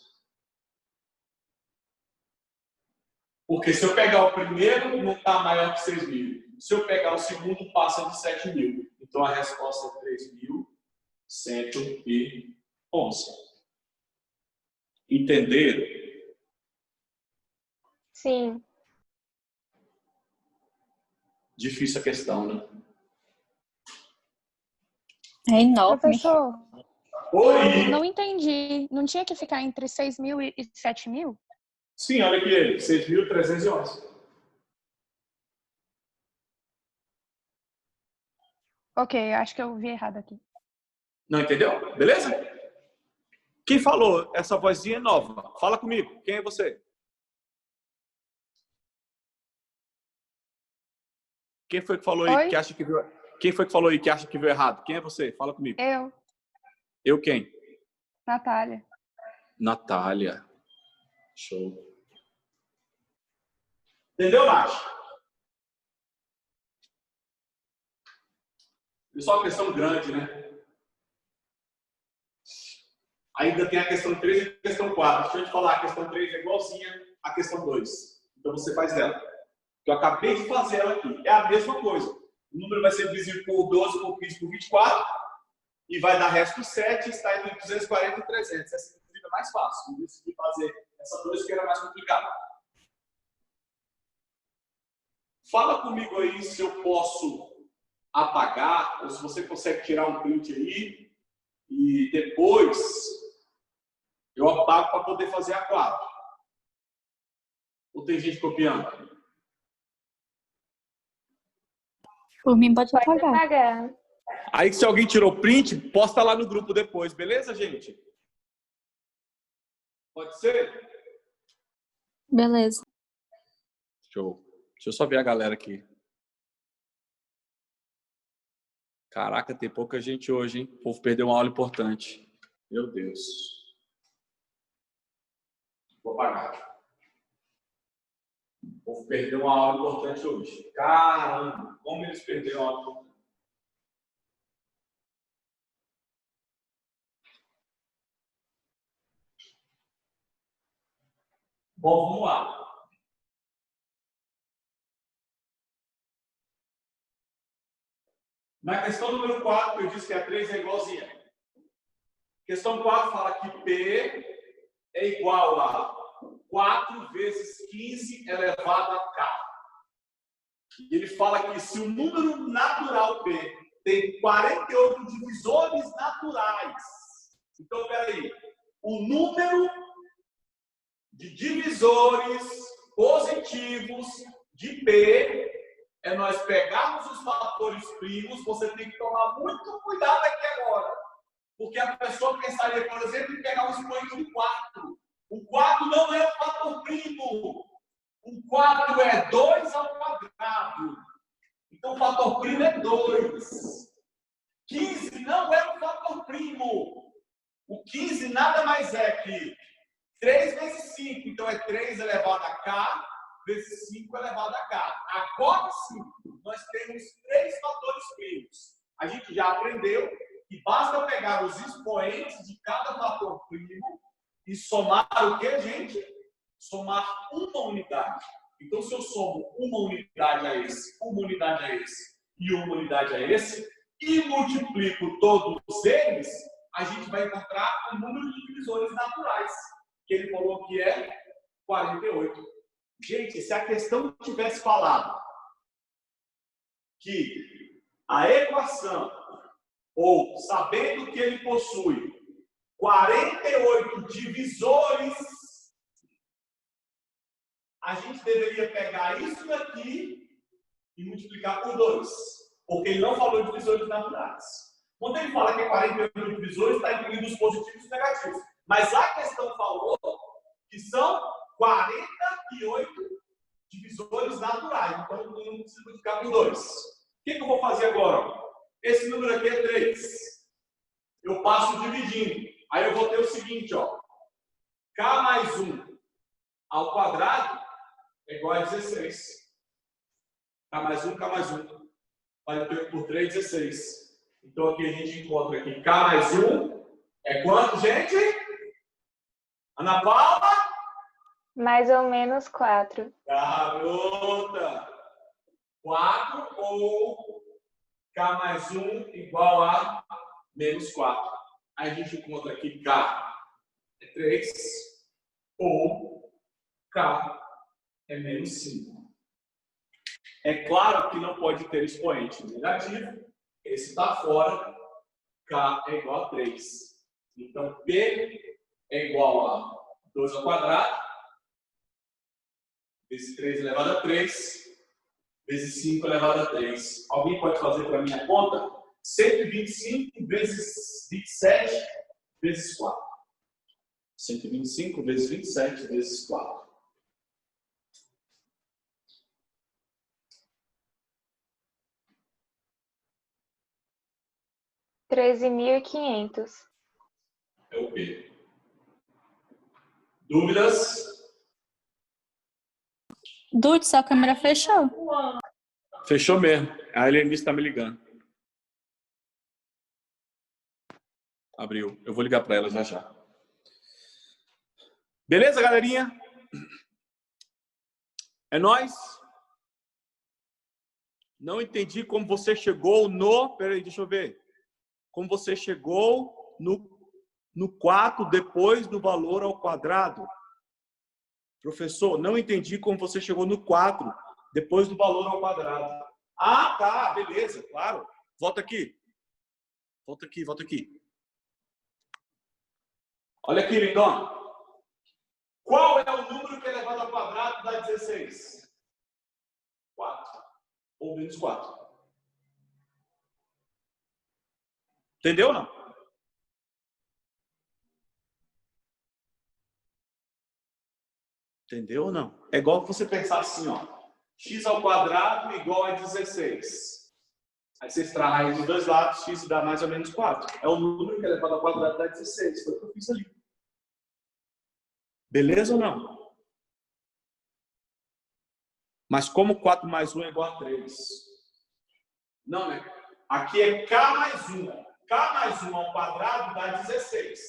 Speaker 1: Porque se eu pegar o primeiro, não está maior que 6.000. Se eu pegar o segundo, passa de 7.000. Então a resposta é 3.111. Entenderam?
Speaker 3: Sim.
Speaker 1: Difícil a questão, né?
Speaker 4: É enorme.
Speaker 3: Professor,
Speaker 1: Oi!
Speaker 3: eu não entendi. Não tinha que ficar entre 6.000 e 7.000?
Speaker 1: Sim, olha aqui ele. 6.311.
Speaker 3: Ok, acho que eu vi errado aqui.
Speaker 1: Não entendeu? Beleza? Quem falou? Essa vozinha é nova. Fala comigo. Quem é você? Quem foi que falou aí
Speaker 3: Oi?
Speaker 1: que acha que viu? Quem foi que falou aí que acha que viu errado? Quem é você? Fala comigo.
Speaker 3: Eu,
Speaker 1: Eu quem?
Speaker 3: Natália.
Speaker 1: Natália. Show. Entendeu, Nath? Pessoal, questão grande, né? Ainda tem a questão 3 e a questão 4. Deixa eu te falar, a questão 3 é igualzinha à questão 2. Então você faz ela. Eu acabei de fazer ela aqui. É a mesma coisa. O número vai ser dividido por 12, por 15, por 24. E vai dar resto 7, está entre 240 e 300. Essa é mais fácil. Eu decidi fazer essa 2 que era mais complicada. Fala comigo aí se eu posso apagar, ou se você consegue tirar um print aí, e depois eu apago para poder fazer a 4. Ou tem gente copiando?
Speaker 4: Por mim, pode
Speaker 3: Pode
Speaker 4: apagar.
Speaker 3: apagar.
Speaker 1: Aí, se alguém tirou print, posta lá no grupo depois, beleza, gente? Pode ser?
Speaker 4: Beleza.
Speaker 1: Show. Deixa eu só ver a galera aqui. Caraca, tem pouca gente hoje, hein? O povo perdeu uma aula importante. Meu Deus. Vou apagar. O povo perdeu uma aula importante hoje. Caramba, como eles perderam a aula importante. Bom, vamos lá. Na questão número 4, eu disse que a 3 é igualzinha. Questão 4 fala que P é igual a 4 vezes 15 elevado a K. E ele fala que se o número natural P tem 48 divisores naturais, então, peraí, o número de divisores positivos de P é nós pegarmos os fatores primos. Você tem que tomar muito cuidado aqui agora. Porque a pessoa pensaria, por exemplo, em pegar o expoente do 4. O 4 não é um fator primo. O 4 é 2 ao quadrado. Então, o fator primo é 2. 15 não é um fator primo. O 15 nada mais é que 3 vezes 5. Então, é 3 elevado a K vezes 5 elevado a K. Agora sim, nós temos 3 fatores primos. A gente já aprendeu que basta pegar os expoentes de cada fator primo e somar o que, gente? Somar uma unidade. Então, se eu somo uma unidade a esse, uma unidade a esse e uma unidade a esse, e multiplico todos eles, a gente vai encontrar o número de divisores naturais, que ele falou que é 48. Gente, se a questão tivesse falado que a equação, ou sabendo que ele possui 48 divisores, a gente deveria pegar isso daqui e multiplicar por 2. Porque ele não falou de divisores naturais. Quando ele fala que é 48 divisores, está incluindo os positivos e os negativos. Mas a questão falou que são 48 divisores naturais. Então, eu não preciso multiplicar por 2. O que eu vou fazer agora? Esse número aqui é 3. Eu passo dividindo. Aí eu vou ter o seguinte, ó. K mais 1 ao quadrado é igual a 16. K mais 1, K mais 1. Vai por 3, 16. Então, aqui a gente encontra aqui K mais 1 é quanto, gente? Ana Paula?
Speaker 5: Mais ou menos 4.
Speaker 1: Garota! 4 ou K mais 1 igual a menos 4. Aí a gente encontra aqui K é 3 ou K é menos 5. É claro que não pode ter expoente negativo. Esse está fora. K é igual a 3. Então, P é igual a 2 ao quadrado, vezes 3 elevado a 3, vezes 5 elevado a 3. Alguém pode fazer para mim a conta? 125 vezes 27 vezes 4. 125 vezes 27 vezes 4.
Speaker 5: 13.500.
Speaker 1: É o P. Dúvidas?
Speaker 4: Dude, sua câmera fechou.
Speaker 1: Fechou mesmo. A Helenice está me ligando. Abriu. Eu vou ligar para ela já já. Beleza, galerinha? É nóis? Não entendi como você chegou no... Peraí, deixa eu ver. Como você chegou no 4 depois do valor ao quadrado. Professor, não entendi como você chegou no 4 depois do valor ao quadrado. Ah, tá, beleza, claro. Volta aqui. Volta aqui, volta aqui. Olha aqui, lindona. Qual é o número que é elevado ao quadrado dá 16? 4. Ou menos 4. Entendeu ou não? Entendeu ou não? É igual você pensar assim, ó. X ao quadrado igual a 16. Aí você extrai a raiz dos dois lados, x dá mais ou menos 4. É o número que é elevado ao quadrado dá 16. Foi o que eu fiz ali. Beleza ou não? Mas como 4 mais 1 é igual a 3? Não, né? Aqui é K mais 1. K mais 1 ao quadrado dá 16.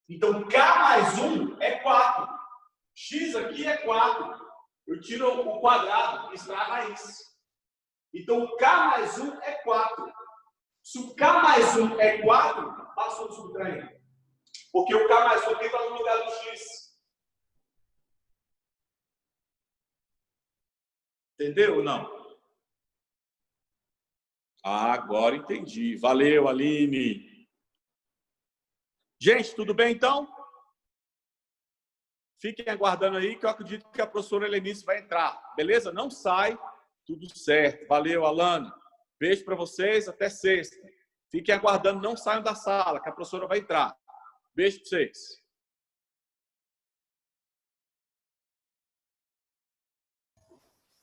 Speaker 1: Então, K mais 1 é 4. X aqui é 4. Eu tiro o quadrado e extrai a raiz. Então, o K mais 1 é 4. Se o K mais 1 é 4, passou de subtrair. Porque o K mais 1 aqui está no lugar do X. Entendeu ou não? Ah, agora entendi. Valeu, Aline. Gente, tudo bem então? Fiquem aguardando aí que eu acredito que a professora Helenice vai entrar. Beleza? Não sai. Tudo certo. Valeu, Alana. Beijo para vocês. Até sexta. Fiquem aguardando. Não saiam da sala, que a professora vai entrar. Beijo para vocês.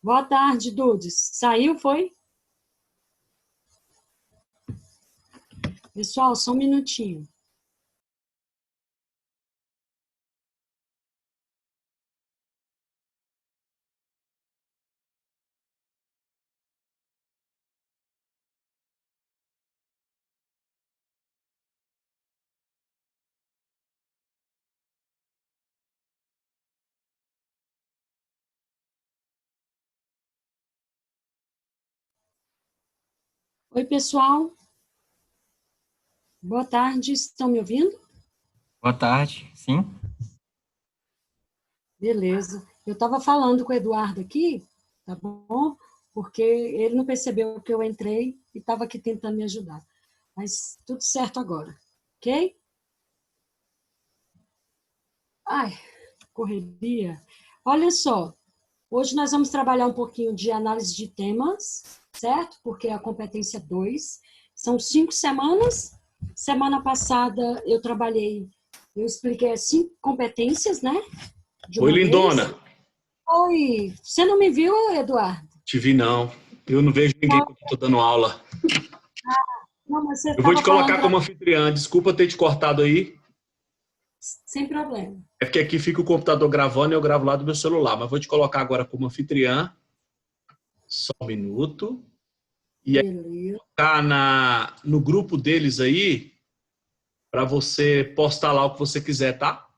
Speaker 6: Boa tarde, Dudes. Saiu, foi? Pessoal, só um minutinho. Oi, pessoal. Boa tarde, estão me ouvindo?
Speaker 7: Boa tarde, sim.
Speaker 6: Beleza. Eu estava falando com o Eduardo aqui, tá bom? Porque ele não percebeu que eu entrei e estava aqui tentando me ajudar. Mas tudo certo agora, ok? Ai, correria. Olha só, hoje nós vamos trabalhar um pouquinho de análise de temas, certo? Porque é a competência 2. São 5 semanas. Semana passada eu expliquei as 5 competências, né? De
Speaker 1: Oi,
Speaker 6: uma vez.
Speaker 1: lindona.
Speaker 6: Oi, você não me viu, Eduardo?
Speaker 1: Te vi, não. Eu não vejo ninguém quando estou dando aula.
Speaker 6: Não, mas você
Speaker 1: Eu vou te
Speaker 6: estava
Speaker 1: colocar
Speaker 6: falando
Speaker 1: como anfitriã. Desculpa ter te cortado aí.
Speaker 6: sem problema.
Speaker 1: É porque aqui fica o computador gravando e eu gravo lá do meu celular. Mas vou te colocar agora como anfitriã. Só um minuto. E aí,
Speaker 6: Beleza.
Speaker 1: tá no grupo deles aí, para você postar lá o que você quiser, tá?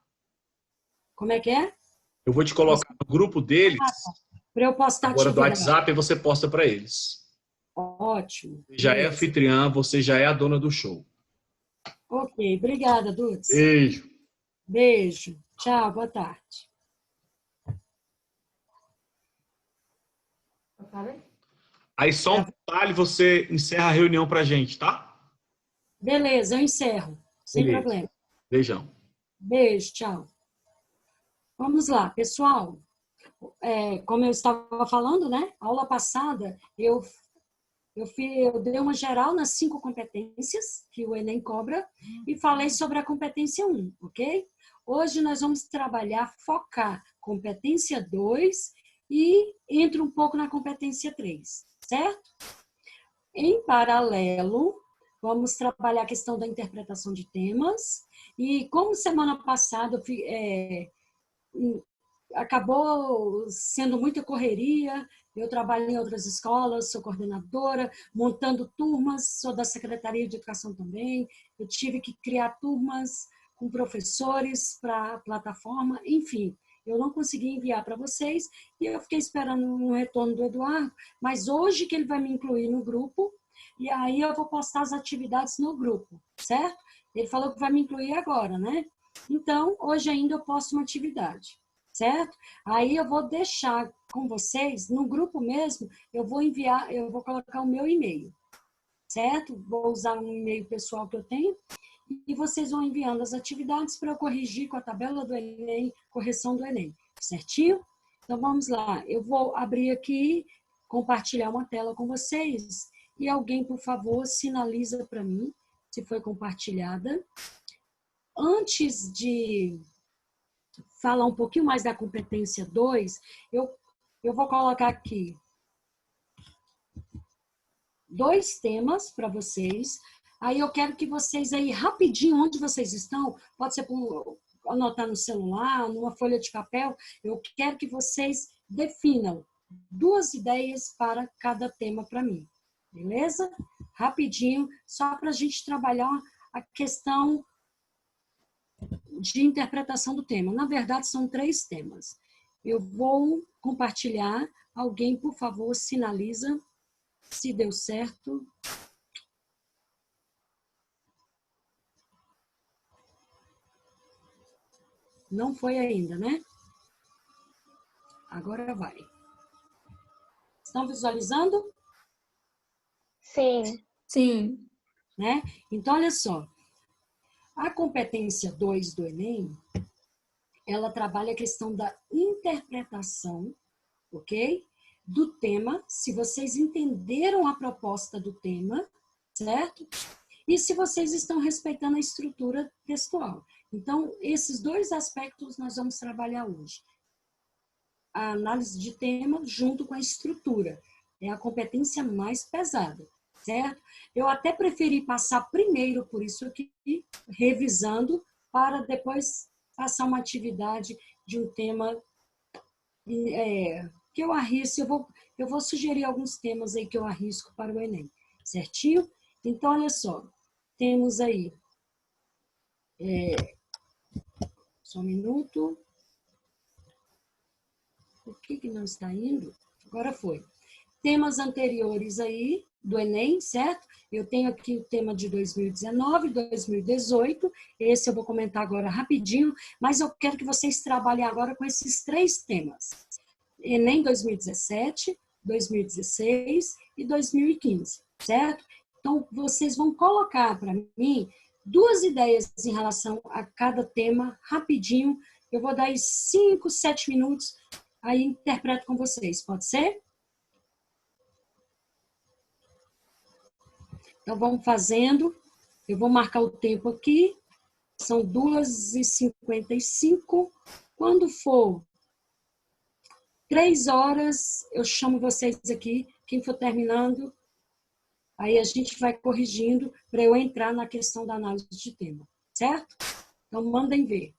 Speaker 6: Como é que é?
Speaker 1: Eu vou te colocar no grupo deles,
Speaker 6: Para eu postar
Speaker 1: agora do
Speaker 6: atividade.
Speaker 1: WhatsApp, e você posta para eles.
Speaker 6: Ótimo.
Speaker 1: Você já é
Speaker 6: Beleza.
Speaker 1: anfitriã, você já é a dona do show.
Speaker 6: Ok, obrigada, Dutz.
Speaker 1: Beijo.
Speaker 6: Beijo. Tchau, boa tarde.
Speaker 1: Aí só um detalhe, você encerra a reunião pra gente, tá?
Speaker 6: Beleza, eu encerro. Sem
Speaker 1: Beleza.
Speaker 6: problema.
Speaker 1: Beijão.
Speaker 6: Beijo, tchau. Vamos lá, pessoal. Como eu estava falando, né? Aula passada, eu dei uma geral nas 5 competências que o Enem cobra e falei sobre a competência 1, ok? Hoje nós vamos trabalhar, focar competência 2 e entra um pouco na competência 3, certo? Em paralelo, vamos trabalhar a questão da interpretação de temas e como semana passada acabou sendo muita correria. Eu trabalho em outras escolas, sou coordenadora, montando turmas, sou da Secretaria de Educação também. Eu tive que criar turmas com professores para a plataforma, enfim. Eu não consegui enviar para vocês e eu fiquei esperando um retorno do Eduardo, mas hoje que ele vai me incluir no grupo e aí eu vou postar as atividades no grupo, certo? Ele falou que vai me incluir agora, né? Então, hoje ainda eu posto uma atividade, certo? Aí eu vou deixar com vocês, no grupo mesmo, eu vou colocar o meu e-mail, certo? Vou usar um e-mail pessoal que eu tenho e vocês vão enviando as atividades para eu corrigir com a tabela do Enem, correção do Enem, certinho? Então vamos lá, eu vou abrir aqui, compartilhar uma tela com vocês e alguém, por favor, sinaliza para mim se foi compartilhada. Antes de falar um pouquinho mais da competência 2, eu vou colocar aqui 2 temas para vocês. Aí eu quero que vocês aí, rapidinho, onde vocês estão, pode ser anotar no celular, numa folha de papel, eu quero que vocês definam 2 ideias para cada tema para mim. Beleza? Rapidinho, só para a gente trabalhar a questão de interpretação do tema. Na verdade, são 3 temas. Eu vou compartilhar. Alguém, por favor, sinaliza se deu certo. Não foi ainda, né? Agora vai. Estão visualizando?
Speaker 5: Sim.
Speaker 4: Sim.
Speaker 6: Né? Então, olha só. A competência 2 do Enem, ela trabalha a questão da interpretação, ok? Do tema, se vocês entenderam a proposta do tema, certo? E se vocês estão respeitando a estrutura textual. Então, esses 2 aspectos nós vamos trabalhar hoje. A análise de tema junto com a estrutura. É a competência mais pesada, certo? Eu até preferi passar primeiro por isso aqui, revisando, para depois passar uma atividade de um tema que eu arrisco. Eu vou sugerir alguns temas aí que eu arrisco para o Enem, certinho? Então, olha só, temos aí, só um minuto. Por que não está indo? Agora foi. Temas anteriores aí, do Enem, certo? Eu tenho aqui o tema de 2019, 2018, esse eu vou comentar agora rapidinho, mas eu quero que vocês trabalhem agora com esses 3 temas. Enem 2017, 2016 e 2015, certo? Então, vocês vão colocar para mim 2 ideias em relação a cada tema, rapidinho. Eu vou dar aí 5, 7 minutos, aí interpreto com vocês, pode ser? Então, vamos fazendo. Eu vou marcar o tempo aqui. São 2h55. Quando for 3 horas, eu chamo vocês aqui. Quem for terminando, aí a gente vai corrigindo para eu entrar na questão da análise de tema. Certo? Então, mandem ver.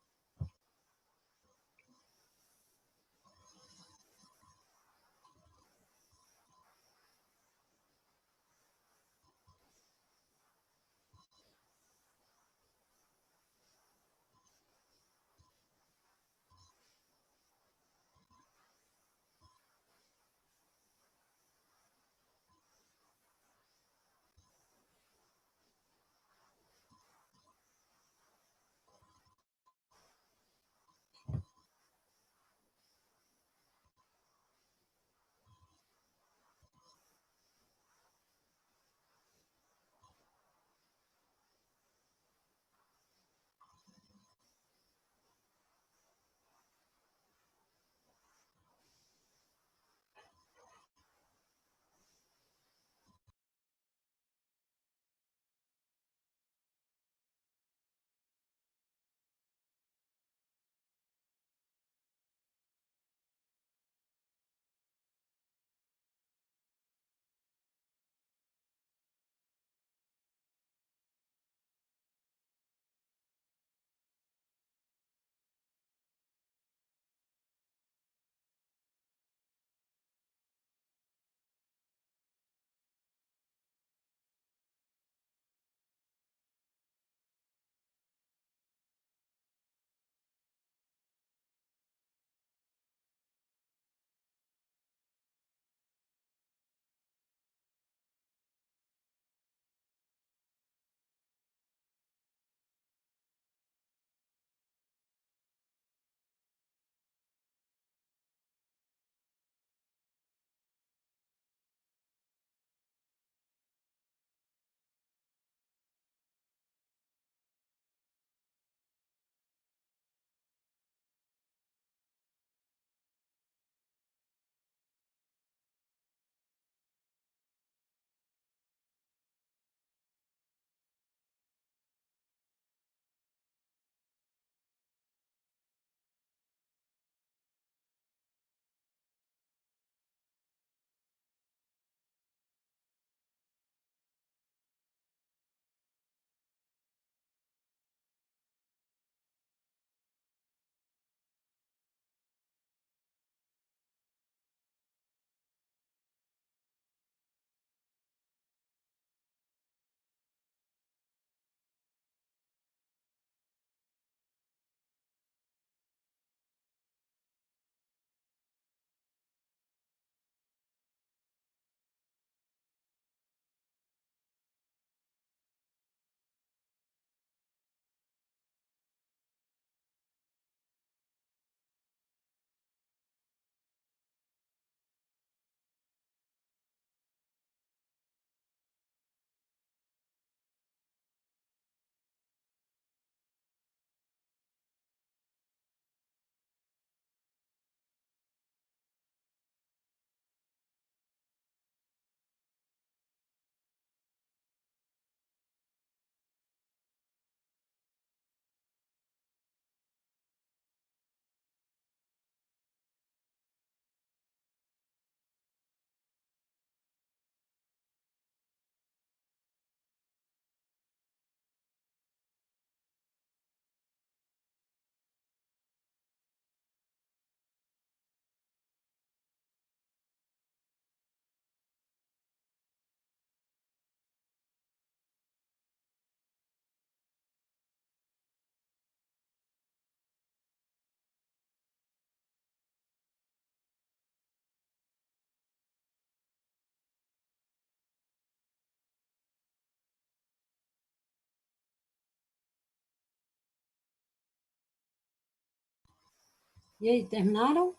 Speaker 6: E aí, terminaram?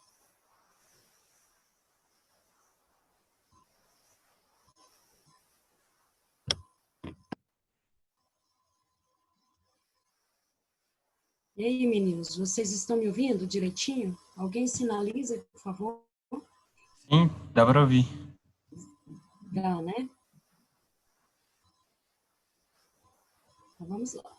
Speaker 6: E aí, meninos, vocês estão me ouvindo direitinho? Alguém sinaliza, por favor?
Speaker 7: Sim, dá para ouvir.
Speaker 6: Dá, né? Então, vamos lá.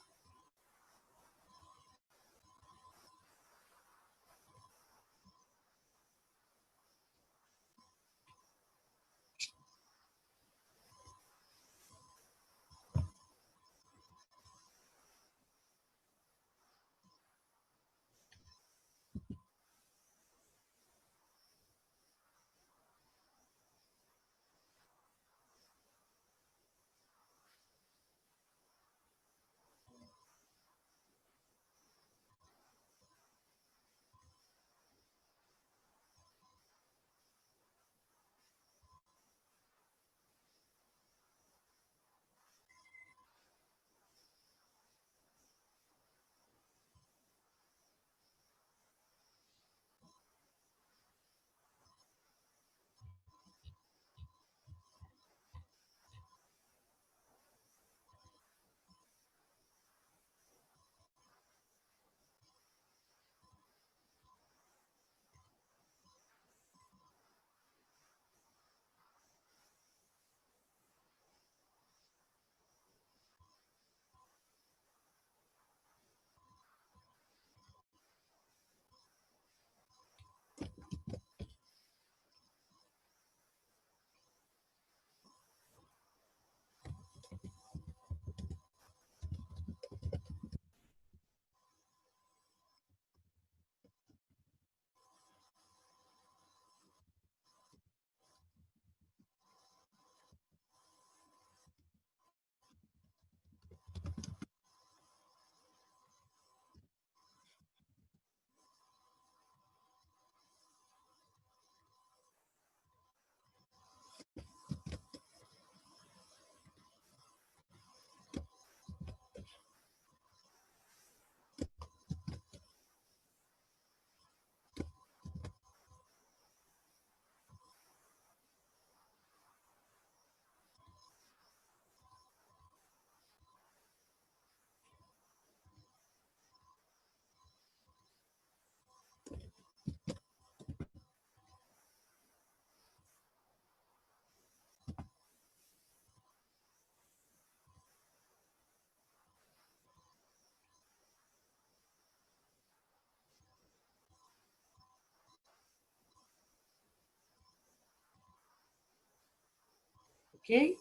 Speaker 6: Ok?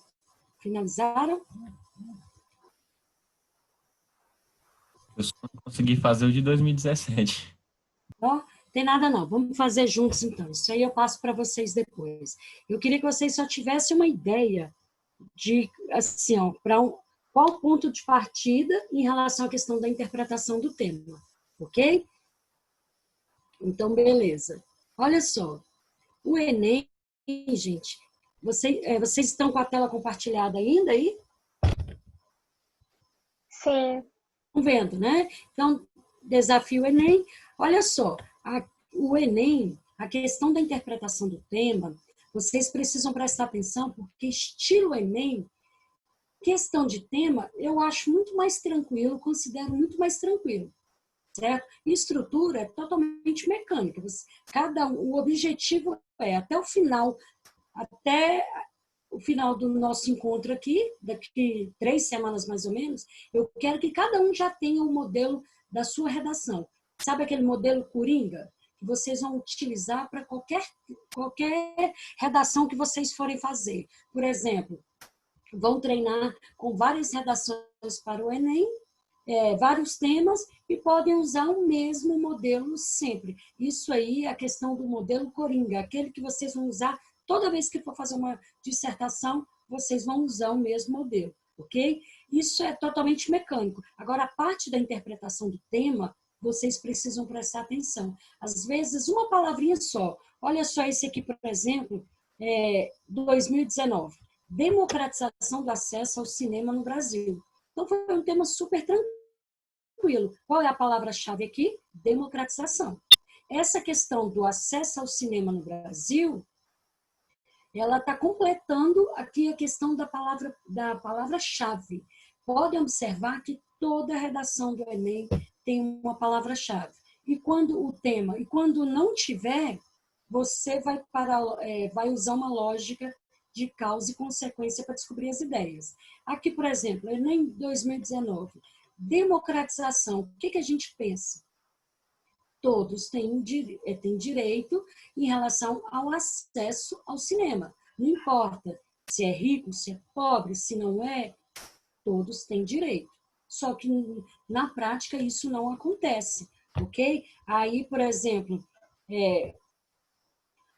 Speaker 6: Finalizaram?
Speaker 7: Eu só não consegui fazer o de 2017.
Speaker 6: Ó, tem nada não, vamos fazer juntos então. Isso aí eu passo para vocês depois. Eu queria que vocês só tivessem uma ideia de, assim, ó, qual o ponto de partida em relação à questão da interpretação do tema, ok? Então, beleza. Olha só, o Enem, gente, vocês estão com a tela compartilhada ainda aí?
Speaker 5: Sim.
Speaker 6: Estão vendo, né? Então, desafio Enem. Olha só, o Enem, a questão da interpretação do tema, vocês precisam prestar atenção, porque estilo Enem, questão de tema, eu acho muito mais tranquilo, considero muito mais tranquilo, certo? E estrutura é totalmente mecânica. O objetivo é, até o final do nosso encontro aqui, daqui 3 semanas mais ou menos, eu quero que cada um já tenha o modelo da sua redação. Sabe aquele modelo Coringa? Que vocês vão utilizar para qualquer redação que vocês forem fazer. Por exemplo, vão treinar com várias redações para o Enem, vários temas, e podem usar o mesmo modelo sempre. Isso aí é a questão do modelo Coringa, aquele que vocês vão usar toda vez que for fazer uma dissertação, vocês vão usar o mesmo modelo, ok? Isso é totalmente mecânico. Agora, a parte da interpretação do tema, vocês precisam prestar atenção. Às vezes, uma palavrinha só. Olha só esse aqui, por exemplo, 2019. Democratização do acesso ao cinema no Brasil. Então, foi um tema super tranquilo. Qual é a palavra-chave aqui? Democratização. essa questão do acesso ao cinema no Brasil, ela está completando aqui a questão da palavra-chave. Podem observar que toda a redação do Enem tem uma palavra-chave. E quando não tiver, você vai usar uma lógica de causa e consequência para descobrir as ideias. Aqui, por exemplo, Enem 2019, democratização. O que a gente pensa? Todos têm direito em relação ao acesso ao cinema. Não importa se é rico, se é pobre, se não é, todos têm direito. Só que, na prática, isso não acontece, ok? Aí, por exemplo,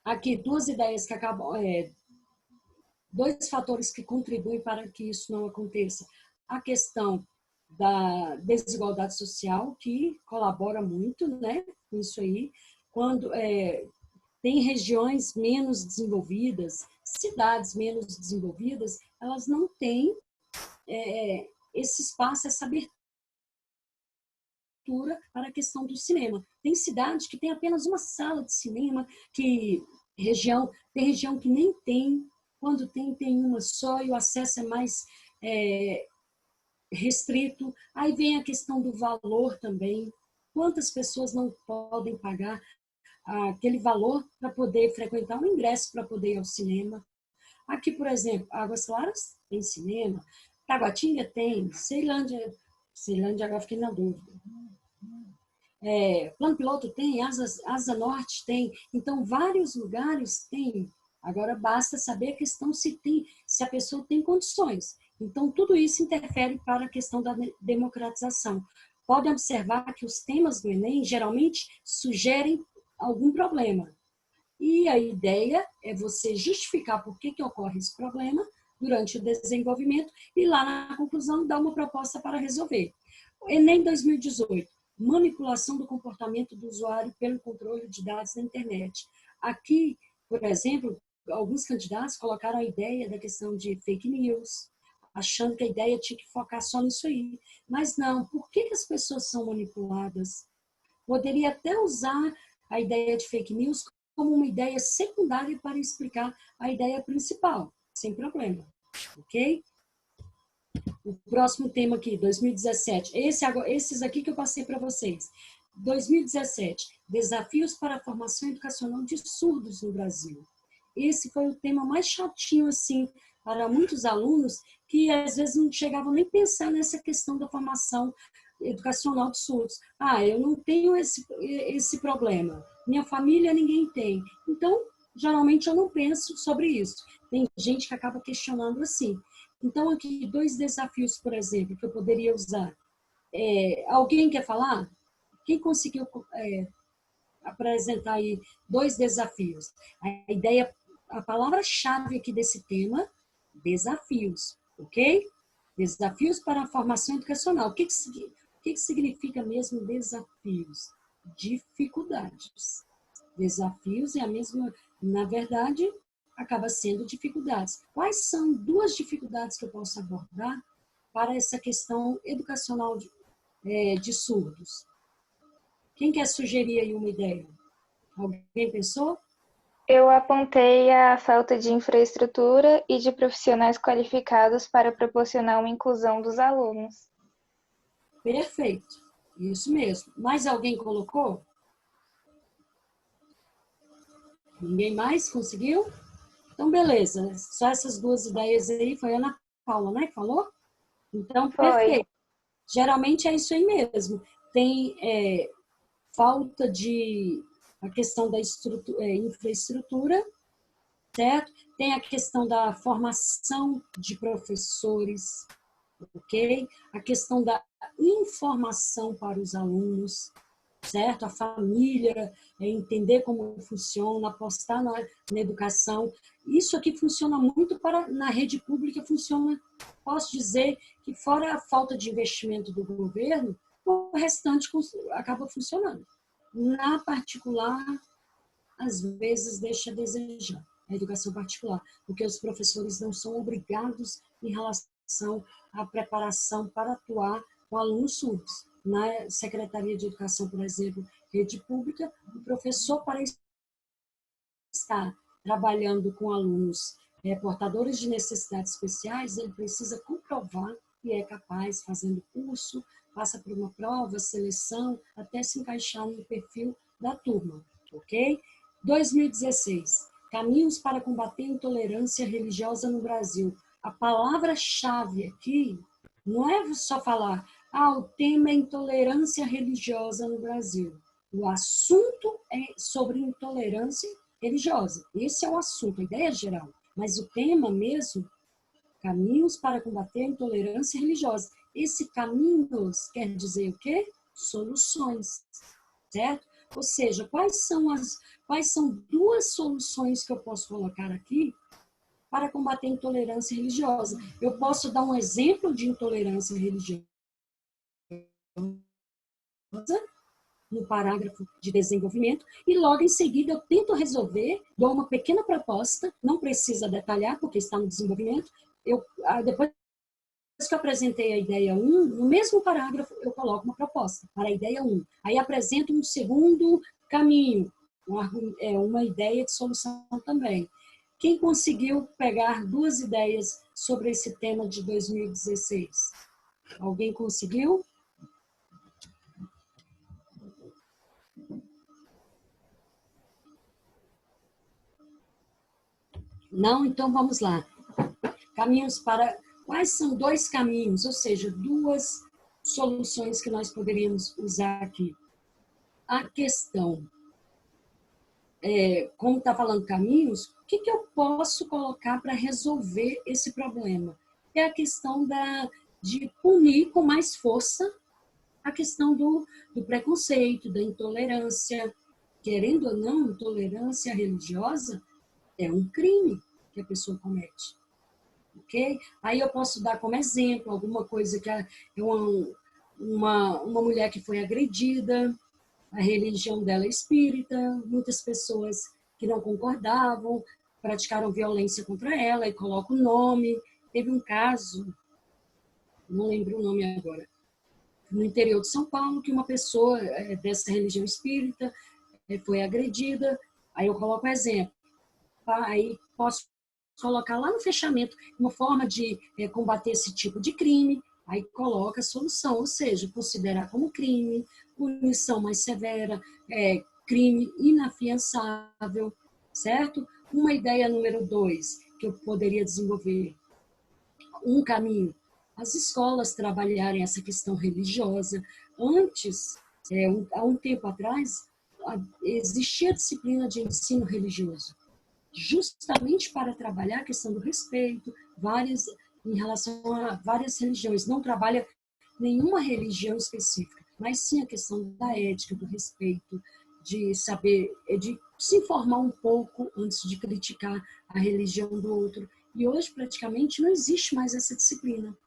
Speaker 6: aqui duas ideias que acabam... dois fatores que contribuem para que isso não aconteça. A questão da desigualdade social, que colabora muito, né, com isso aí. Quando tem regiões menos desenvolvidas, cidades menos desenvolvidas, elas não têm esse espaço, essa abertura para a questão do cinema. Tem cidade que tem apenas uma sala de cinema, tem região que nem tem, quando tem uma só e o acesso é mais restrito. Aí vem a questão do valor também. Quantas pessoas não podem pagar aquele valor para poder frequentar um ingresso, para poder ir ao cinema? Aqui, por exemplo, Águas Claras tem cinema, Taguatinga tem, Ceilândia agora fiquei na dúvida. Plano Piloto tem, Asa Norte tem, então vários lugares tem. Agora basta saber a questão se a pessoa tem condições. Então tudo isso interfere para a questão da democratização. Podem observar que os temas do Enem geralmente sugerem algum problema. E a ideia é você justificar por que ocorre esse problema durante o desenvolvimento e lá na conclusão dar uma proposta para resolver. Enem 2018, manipulação do comportamento do usuário pelo controle de dados na internet. Aqui, por exemplo, alguns candidatos colocaram a ideia da questão de fake news, achando que a ideia tinha que focar só nisso aí. Mas não, por que as pessoas são manipuladas? Poderia até usar a ideia de fake news como uma ideia secundária para explicar a ideia principal, sem problema, ok? O próximo tema aqui, 2017, esses aqui que eu passei para vocês. 2017, desafios para a formação educacional de surdos no Brasil. Esse foi o tema mais chatinho, assim, para muitos alunos que às vezes não chegavam nem a pensar nessa questão da formação educacional de surdos. Eu não tenho esse problema. Minha família ninguém tem. Então, geralmente eu não penso sobre isso. Tem gente que acaba questionando assim. Então, aqui, 2 desafios, por exemplo, que eu poderia usar. Alguém quer falar? Quem conseguiu apresentar aí 2 desafios? A palavra-chave aqui desse tema, desafios, ok? Desafios para a formação educacional. O que significa mesmo desafios? Dificuldades. Desafios é a mesma, na verdade, acaba sendo dificuldades. Quais são 2 dificuldades que eu posso abordar para essa questão educacional de surdos? Quem quer sugerir aí uma ideia? Alguém pensou?
Speaker 5: Eu apontei a falta de infraestrutura e de profissionais qualificados para proporcionar uma inclusão dos alunos.
Speaker 6: Perfeito, isso mesmo. Mais alguém colocou? Ninguém mais conseguiu? Então, beleza. Só essas 2 ideias aí, foi a Ana Paula, né, que falou? Então, perfeito. Geralmente é isso aí mesmo. Tem falta de... a questão da infraestrutura, certo? Tem a questão da formação de professores, ok? A questão da informação para os alunos, certo? A família, entender como funciona, apostar na educação. Isso aqui funciona muito na rede pública, funciona, posso dizer que fora a falta de investimento do governo, o restante acaba funcionando. Na particular, às vezes deixa a desejar, a educação particular, porque os professores não são obrigados em relação à preparação para atuar com alunos surdos. Na Secretaria de Educação, por exemplo, rede pública, o professor, para estar trabalhando com alunos portadores de necessidades especiais, ele precisa comprovar que é capaz, fazendo curso, passa por uma prova, seleção, até se encaixar no perfil da turma, ok? 2016, caminhos para combater a intolerância religiosa no Brasil. A palavra-chave aqui não é só falar, o tema é intolerância religiosa no Brasil. O assunto é sobre intolerância religiosa. Esse é o assunto, a ideia geral. Mas o tema mesmo, caminhos para combater a intolerância religiosa. Esse caminhos quer dizer o quê? Soluções, certo? Ou seja, quais são duas soluções que eu posso colocar aqui para combater a intolerância religiosa? Eu posso dar um exemplo de intolerância religiosa no parágrafo de desenvolvimento, e logo em seguida eu tento resolver, dou uma pequena proposta, não precisa detalhar, porque está no desenvolvimento. Depois que eu apresentei a ideia 1, no mesmo parágrafo eu coloco uma proposta para a ideia 1. Aí apresento um segundo caminho, uma ideia de solução também. Quem conseguiu pegar duas ideias sobre esse tema de 2016? Alguém conseguiu? Não? Então vamos lá. Caminhos para... Quais são dois caminhos, ou seja, duas soluções que nós poderíamos usar aqui? A questão, como está falando caminhos, o que eu posso colocar para resolver esse problema? É a questão de punir com mais força a questão do preconceito, da intolerância. Querendo ou não, intolerância religiosa é um crime que a pessoa comete. Ok? Aí eu posso dar como exemplo alguma coisa que é uma mulher que foi agredida, a religião dela é espírita, muitas pessoas que não concordavam praticaram violência contra ela e colocam o nome. Teve um caso, não lembro o nome agora, no interior de São Paulo, que uma pessoa dessa religião espírita foi agredida. Aí eu coloco o exemplo. Aí posso colocar lá no fechamento uma forma de combater esse tipo de crime. Aí coloca a solução, ou seja, considerar como crime, punição mais severa, crime inafiançável, certo? Uma ideia número 2 que eu poderia desenvolver, um caminho, as escolas trabalharem essa questão religiosa. Antes, há um tempo atrás, existia a disciplina de ensino religioso, justamente para trabalhar a questão do respeito, em relação a várias religiões. Não trabalha nenhuma religião específica, mas sim a questão da ética, do respeito, de saber, de se informar um pouco antes de criticar a religião do outro. E hoje, praticamente, não existe mais essa disciplina.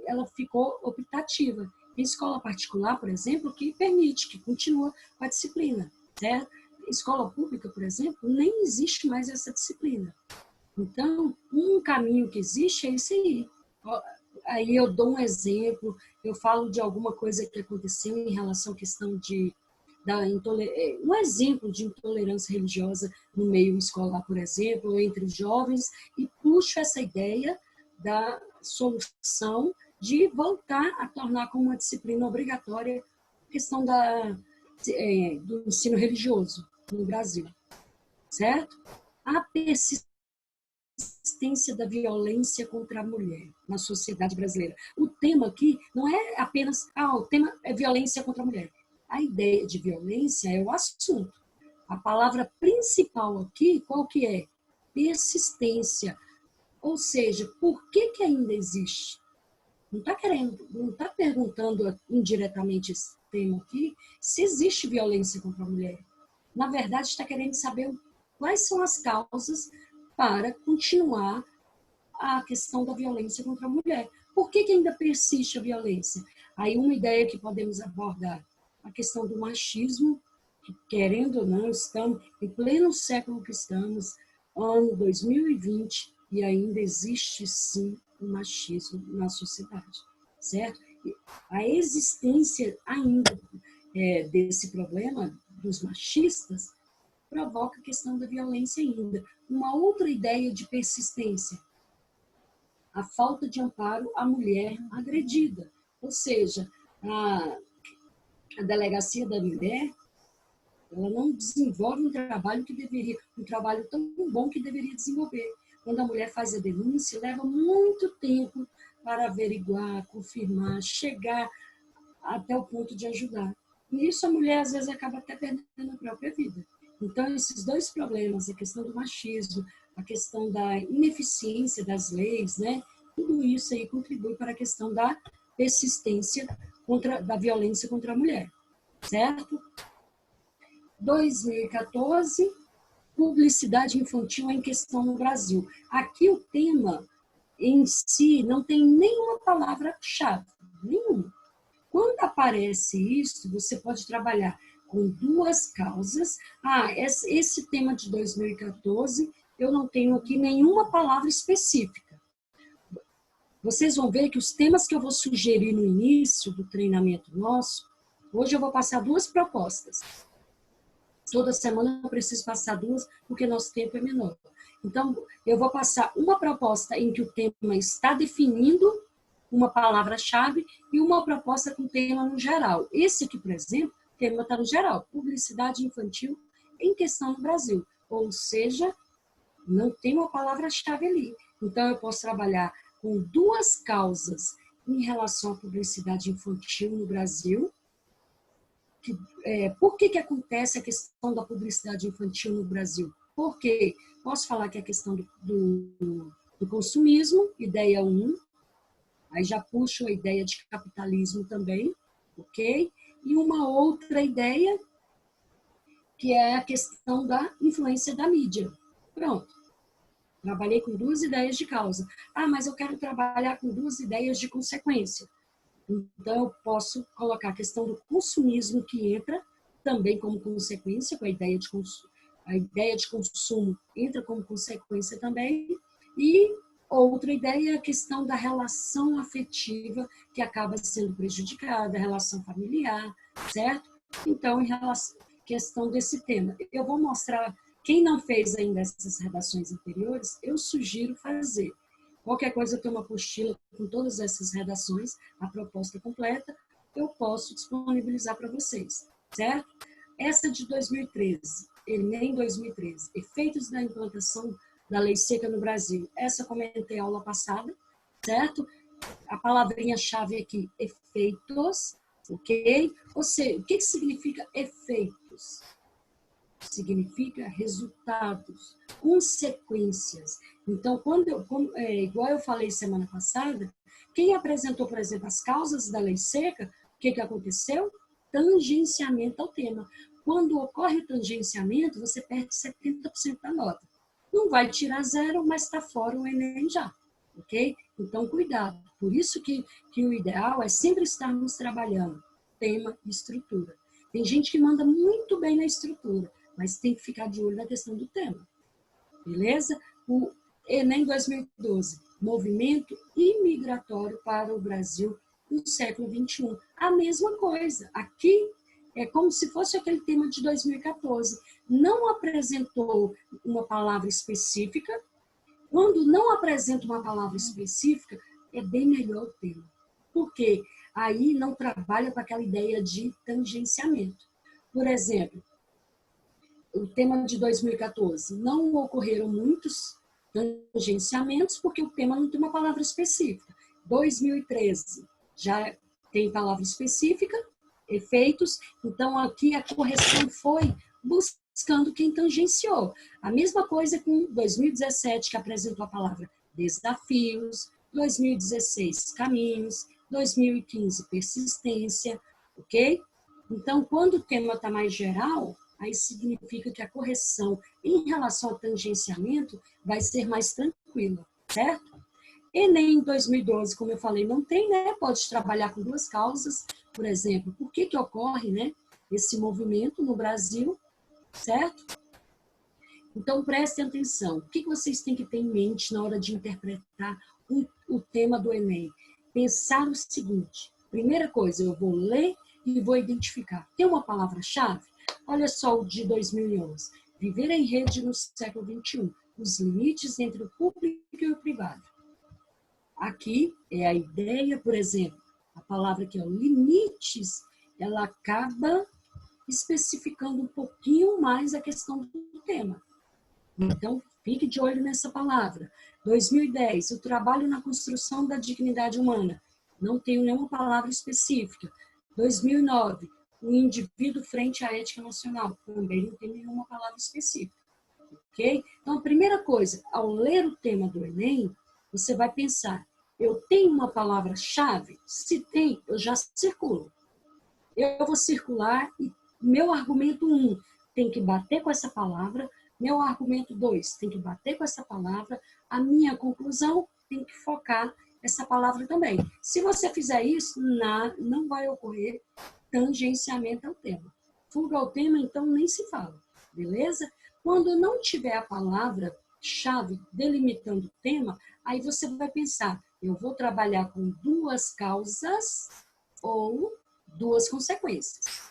Speaker 6: Ela ficou optativa. Tem escola particular, por exemplo, que permite, que continua com a disciplina, certo? Escola pública, por exemplo, nem existe mais essa disciplina. Então, um caminho que existe é esse aí. Aí eu dou um exemplo, eu falo de alguma coisa que aconteceu em relação à questão um exemplo de intolerância religiosa no meio escolar, por exemplo, ou entre os jovens, e puxo essa ideia da solução de voltar a tornar como uma disciplina obrigatória a questão do ensino religioso no Brasil, certo? A persistência da violência contra a mulher na sociedade brasileira. O tema aqui não é apenas, o tema é violência contra a mulher. A ideia de violência é o assunto. A palavra principal aqui, qual que é? Persistência. Ou seja, por que ainda existe? Não está perguntando indiretamente esse tema aqui se existe violência contra a mulher. Na verdade, está querendo saber quais são as causas para continuar a questão da violência contra a mulher. Por que ainda persiste a violência? Aí uma ideia que podemos abordar, a questão do machismo, que, querendo ou não, estamos em pleno século que estamos, ano 2020, e ainda existe sim o machismo na sociedade, certo? A existência ainda desse problema dos machistas, provoca a questão da violência ainda. Uma outra ideia de persistência, a falta de amparo à mulher agredida. Ou seja, a delegacia da mulher, ela não desenvolve um trabalho tão bom que deveria desenvolver. Quando a mulher faz a denúncia, leva muito tempo para averiguar, confirmar, chegar até o ponto de ajudar. E isso a mulher, às vezes, acaba até perdendo a própria vida. Então, esses dois problemas, a questão do machismo, a questão da ineficiência das leis, né? Tudo isso aí contribui para a questão da persistência da violência contra a mulher, certo? 2014, publicidade infantil em questão no Brasil. Aqui o tema em si não tem nenhuma palavra-chave, nenhuma. Quando aparece isso, você pode trabalhar com duas causas. Esse tema de 2014, eu não tenho aqui nenhuma palavra específica. Vocês vão ver que os temas que eu vou sugerir no início do treinamento nosso, hoje eu vou passar duas propostas. Toda semana eu preciso passar duas, porque nosso tempo é menor. Então, eu vou passar uma proposta em que o tema está definindo uma palavra-chave e uma proposta com tema no geral. Esse aqui, por exemplo, o tema está no geral, publicidade infantil em questão no Brasil. Ou seja, não tem uma palavra-chave ali. Então, eu posso trabalhar com duas causas em relação à publicidade infantil no Brasil. Por que acontece a questão da publicidade infantil no Brasil? Porque posso falar que é a questão do consumismo, ideia 1, aí já puxo a ideia de capitalismo também, ok? E uma outra ideia, que é a questão da influência da mídia. Pronto. Trabalhei com duas ideias de causa. Mas eu quero trabalhar com duas ideias de consequência. Então, eu posso colocar a questão do consumismo que entra também como consequência, com a ideia de consumo. A ideia de consumo entra como consequência também. E outra ideia é a questão da relação afetiva, que acaba sendo prejudicada, a relação familiar, certo? Então, em relação à questão desse tema, eu vou mostrar, quem não fez ainda essas redações anteriores, eu sugiro fazer. Qualquer coisa, eu tenho uma apostila com todas essas redações, a proposta completa, eu posso disponibilizar para vocês, certo? Essa de 2013, Enem 2013, efeitos da implantação da lei seca no Brasil. Essa eu comentei aula passada, certo? A palavrinha-chave aqui, efeitos, ok? Ou seja, o que significa efeitos? Significa resultados, consequências. Então, igual eu falei semana passada, quem apresentou, por exemplo, as causas da lei seca, o que aconteceu? Tangenciamento ao tema. Quando ocorre o tangenciamento, você perde 70% da nota. Não vai tirar zero, mas está fora o Enem já, ok? Então, cuidado. Por isso que o ideal é sempre estarmos trabalhando tema e estrutura. Tem gente que manda muito bem na estrutura, mas tem que ficar de olho na questão do tema. Beleza? O Enem 2012, movimento imigratório para o Brasil no século XXI. A mesma coisa. Aqui é como se fosse aquele tema de 2014. Não apresentou uma palavra específica. Quando não apresenta uma palavra específica, é bem melhor o tema. Por quê? Aí não trabalha com aquela ideia de tangenciamento. Por exemplo, o tema de 2014, não ocorreram muitos tangenciamentos porque o tema não tem uma palavra específica. 2013 já tem palavra específica, efeitos, então aqui a correção foi buscando quem tangenciou. A mesma coisa com 2017, que apresentou a palavra desafios, 2016, caminhos, 2015, persistência, ok? Então, quando o tema está mais geral, aí significa que a correção em relação ao tangenciamento vai ser mais tranquila, certo? Enem 2012, como eu falei, não tem, né? Pode trabalhar com duas causas, por exemplo, por que ocorre, né, esse movimento no Brasil, certo? Então, prestem atenção. O que vocês têm que ter em mente na hora de interpretar o tema do Enem? Pensar o seguinte: primeira coisa, eu vou ler e vou identificar. Tem uma palavra-chave? Olha só o de 2011. Viver em rede no século XXI. Os limites entre o público e o privado. Aqui é a ideia, por exemplo, a palavra que é o limites, ela acaba especificando um pouquinho mais a questão do tema. Então, fique de olho nessa palavra. 2010, o trabalho na construção da dignidade humana. Não tenho nenhuma palavra específica. 2009, o indivíduo frente à ética nacional. Também não tem nenhuma palavra específica. Ok? Então, a primeira coisa, ao ler o tema do Enem, você vai pensar, eu tenho uma palavra-chave? Se tem, eu já circulo. Eu vou circular e meu argumento 1 tem que bater com essa palavra, meu argumento 2 tem que bater com essa palavra, a minha conclusão tem que focar essa palavra também. Se você fizer isso, não vai ocorrer tangenciamento ao tema. Fuga ao tema, então, nem se fala. Beleza? Quando não tiver a palavra-chave delimitando o tema, aí você vai pensar, eu vou trabalhar com 2 causas ou 2 consequências.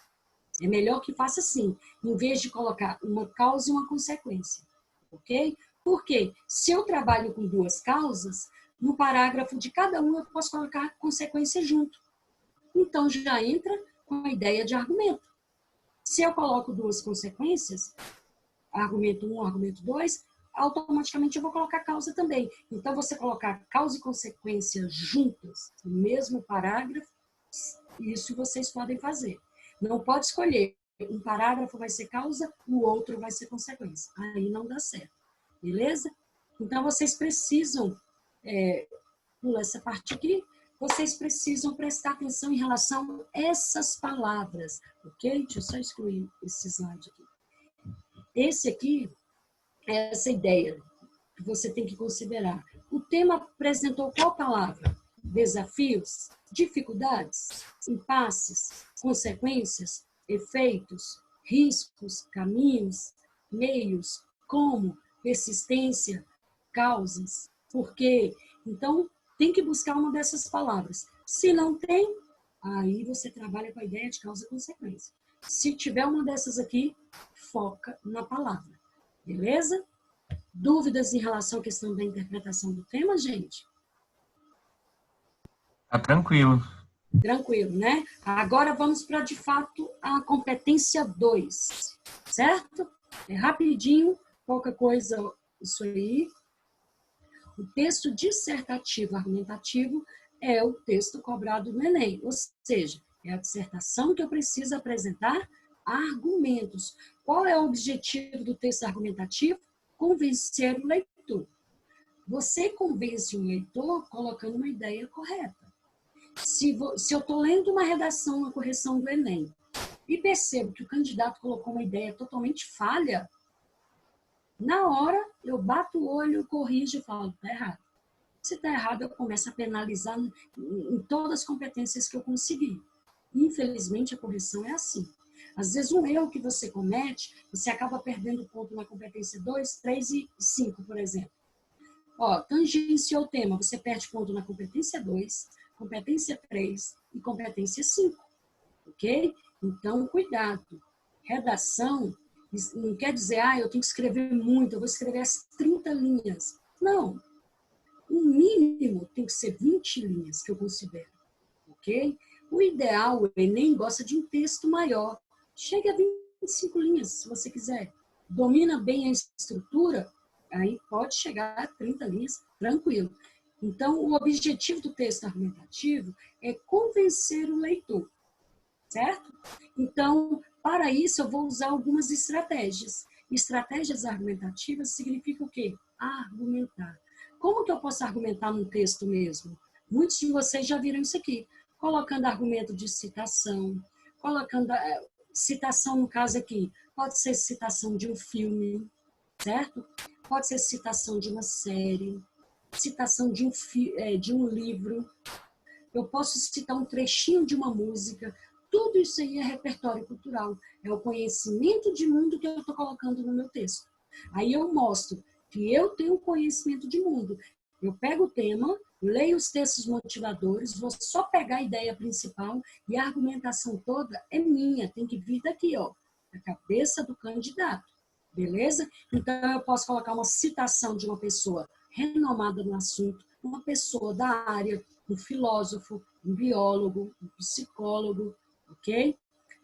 Speaker 6: É melhor que faça assim, em vez de colocar uma causa e uma consequência. Ok? Porque se eu trabalho com 2 causas, no parágrafo de cada uma eu posso colocar consequência junto. Então já entra com a ideia de argumento. Se eu coloco 2 consequências, argumento 1, argumento 2, automaticamente eu vou colocar causa também. Então, você colocar causa e consequência juntas no mesmo parágrafo, isso vocês podem fazer. Não pode escolher. Um parágrafo vai ser causa, o outro vai ser consequência. Aí não dá certo. Beleza? Então, vocês precisam, pula essa parte aqui, vocês precisam prestar atenção em relação a essas palavras. Ok? Deixa eu só excluir esse slide aqui. Esse aqui é essa ideia que você tem que considerar. O tema apresentou qual palavra? Desafios, dificuldades, impasses, consequências, efeitos, riscos, caminhos, meios, como, persistência, causas, porquê. Então, tem que buscar uma dessas palavras. Se não tem, aí você trabalha com a ideia de causa e consequência. Se tiver uma dessas aqui, foca na palavra. Beleza? Dúvidas em relação à questão da interpretação do tema, gente?
Speaker 7: Tá tranquilo.
Speaker 6: Tranquilo, né? Agora vamos para, de fato, a competência 2, certo? É rapidinho, pouca coisa isso aí. O texto dissertativo argumentativo é o texto cobrado no Enem, ou seja, é a dissertação que eu preciso apresentar argumentos. Qual é o objetivo do texto argumentativo? Convencer o leitor. Você convence o leitor colocando uma ideia correta. Se eu estou lendo uma redação, uma correção do Enem, e percebo que o candidato colocou uma ideia totalmente falha, na hora eu bato o olho, corrijo e falo, está errado. Se está errado, eu começo a penalizar em todas as competências que eu consegui. Infelizmente, a correção é assim. Às vezes, um erro que você comete, você acaba perdendo ponto na competência 2, 3 e 5, por exemplo. Ó, tangenciou o tema, você perde ponto na competência 2, competência 3 e competência 5. Ok? Então, cuidado. Redação não quer dizer, eu tenho que escrever muito, eu vou escrever as 30 linhas. Não. O mínimo tem que ser 20 linhas, que eu considero. Ok? O ideal, o Enem gosta de um texto maior. Chega a 25 linhas, se você quiser. Domina bem a estrutura, aí pode chegar a 30 linhas, tranquilo. Então, o objetivo do texto argumentativo é convencer o leitor, certo? Então, para isso, eu vou usar algumas estratégias. Estratégias argumentativas significa o quê? Argumentar. Como que eu posso argumentar num texto mesmo? Muitos de vocês já viram isso aqui. Colocando argumento de citação, colocando citação, no caso aqui, pode ser citação de um filme, certo? Pode ser citação de uma série, citação de um livro. Eu posso citar um trechinho de uma música. Tudo isso aí é repertório cultural. É o conhecimento de mundo que eu estou colocando no meu texto. Aí eu mostro que eu tenho conhecimento de mundo. Eu pego o tema, leio os textos motivadores, vou só pegar a ideia principal e a argumentação toda é minha, tem que vir daqui, ó, da cabeça do candidato, beleza? Então, eu posso colocar uma citação de uma pessoa renomada no assunto, uma pessoa da área, um filósofo, um biólogo, um psicólogo, ok?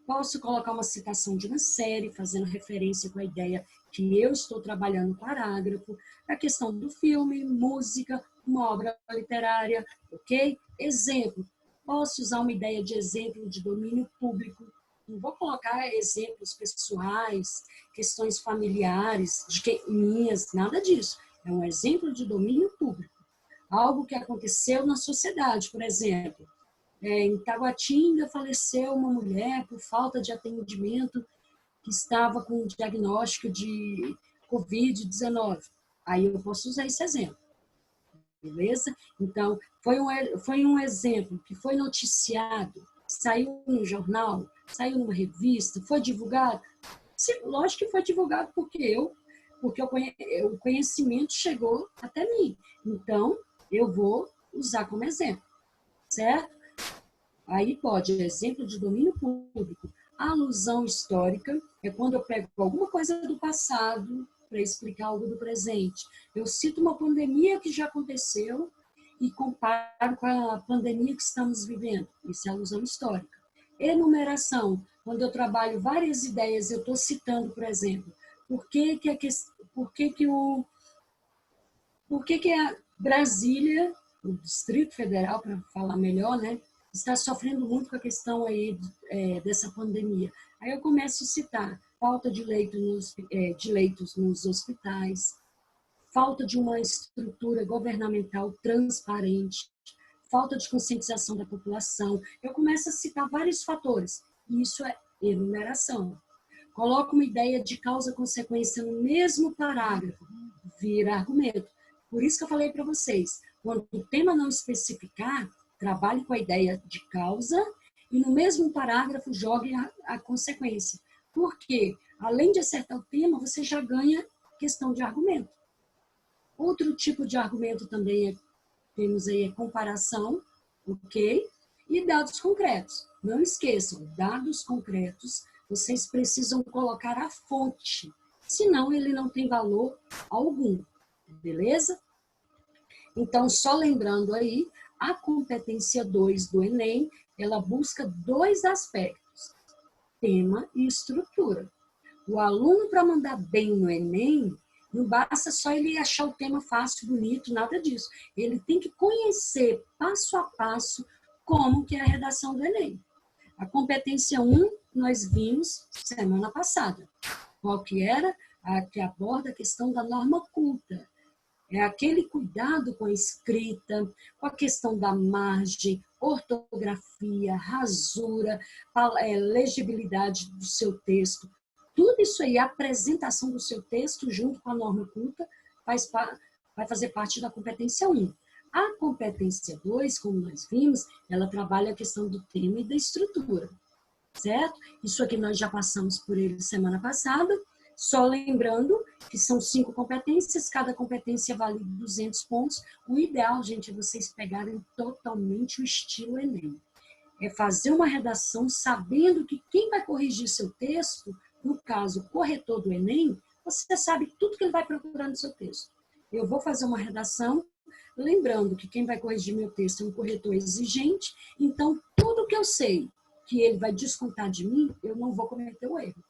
Speaker 6: Posso colocar uma citação de uma série, fazendo referência com a ideia que eu estou trabalhando no parágrafo, a questão do filme, música, uma obra literária, ok? Exemplo, posso usar uma ideia de exemplo de domínio público, não vou colocar exemplos pessoais, questões familiares, minhas, nada disso. É um exemplo de domínio público. Algo que aconteceu na sociedade, por exemplo. Em Taguatinga faleceu uma mulher por falta de atendimento que estava com diagnóstico de Covid-19. Aí eu posso usar esse exemplo. Beleza? Então, foi um exemplo que foi noticiado, saiu no jornal, saiu numa revista, foi divulgado. Lógico que foi divulgado porque o conhecimento chegou até mim. Então, eu vou usar como exemplo, certo? Aí pode, exemplo de domínio público. Alusão histórica é quando eu pego alguma coisa do passado para explicar algo do presente. Eu cito uma pandemia que já aconteceu e comparo com a pandemia que estamos vivendo. Isso é alusão histórica. Enumeração, quando eu trabalho várias ideias, eu estou citando, por exemplo, por que a Brasília, o Distrito Federal, para falar melhor, né, está sofrendo muito com a questão aí dessa pandemia. Aí eu começo a citar falta de leitos nos hospitais, falta de uma estrutura governamental transparente, falta de conscientização da população. Eu começo a citar vários fatores. Isso é enumeração. Coloco uma ideia de causa-consequência no mesmo parágrafo, vira argumento. Por isso que eu falei para vocês, quando o tema não especificar, trabalhe com a ideia de causa e no mesmo parágrafo jogue a consequência. Porque, além de acertar o tema, você já ganha questão de argumento. Outro tipo de argumento também temos aí comparação, ok? E dados concretos. Não esqueçam, dados concretos, vocês precisam colocar a fonte, senão ele não tem valor algum, beleza? Então, só lembrando aí, a competência 2 do Enem, ela busca 2 aspectos, tema e estrutura. O aluno, para mandar bem no Enem, não basta só ele achar o tema fácil, bonito, nada disso. Ele tem que conhecer, passo a passo, como que é a redação do Enem. A competência 1, nós vimos semana passada. Qual que era? A que aborda a questão da norma culta. É aquele cuidado com a escrita, com a questão da margem, ortografia, rasura, legibilidade do seu texto. Tudo isso aí, a apresentação do seu texto junto com a norma culta, vai fazer parte da competência 1. A competência 2, como nós vimos, ela trabalha a questão do tema e da estrutura, certo? Isso aqui nós já passamos por ele semana passada, só lembrando que são 5 competências, cada competência vale 200 pontos. O ideal, gente, é vocês pegarem totalmente o estilo Enem. É fazer uma redação sabendo que quem vai corrigir seu texto, no caso, o corretor do Enem, você sabe tudo que ele vai procurar no seu texto. Eu vou fazer uma redação, lembrando que quem vai corrigir meu texto é um corretor exigente, então tudo que eu sei que ele vai descontar de mim, eu não vou cometer o erro.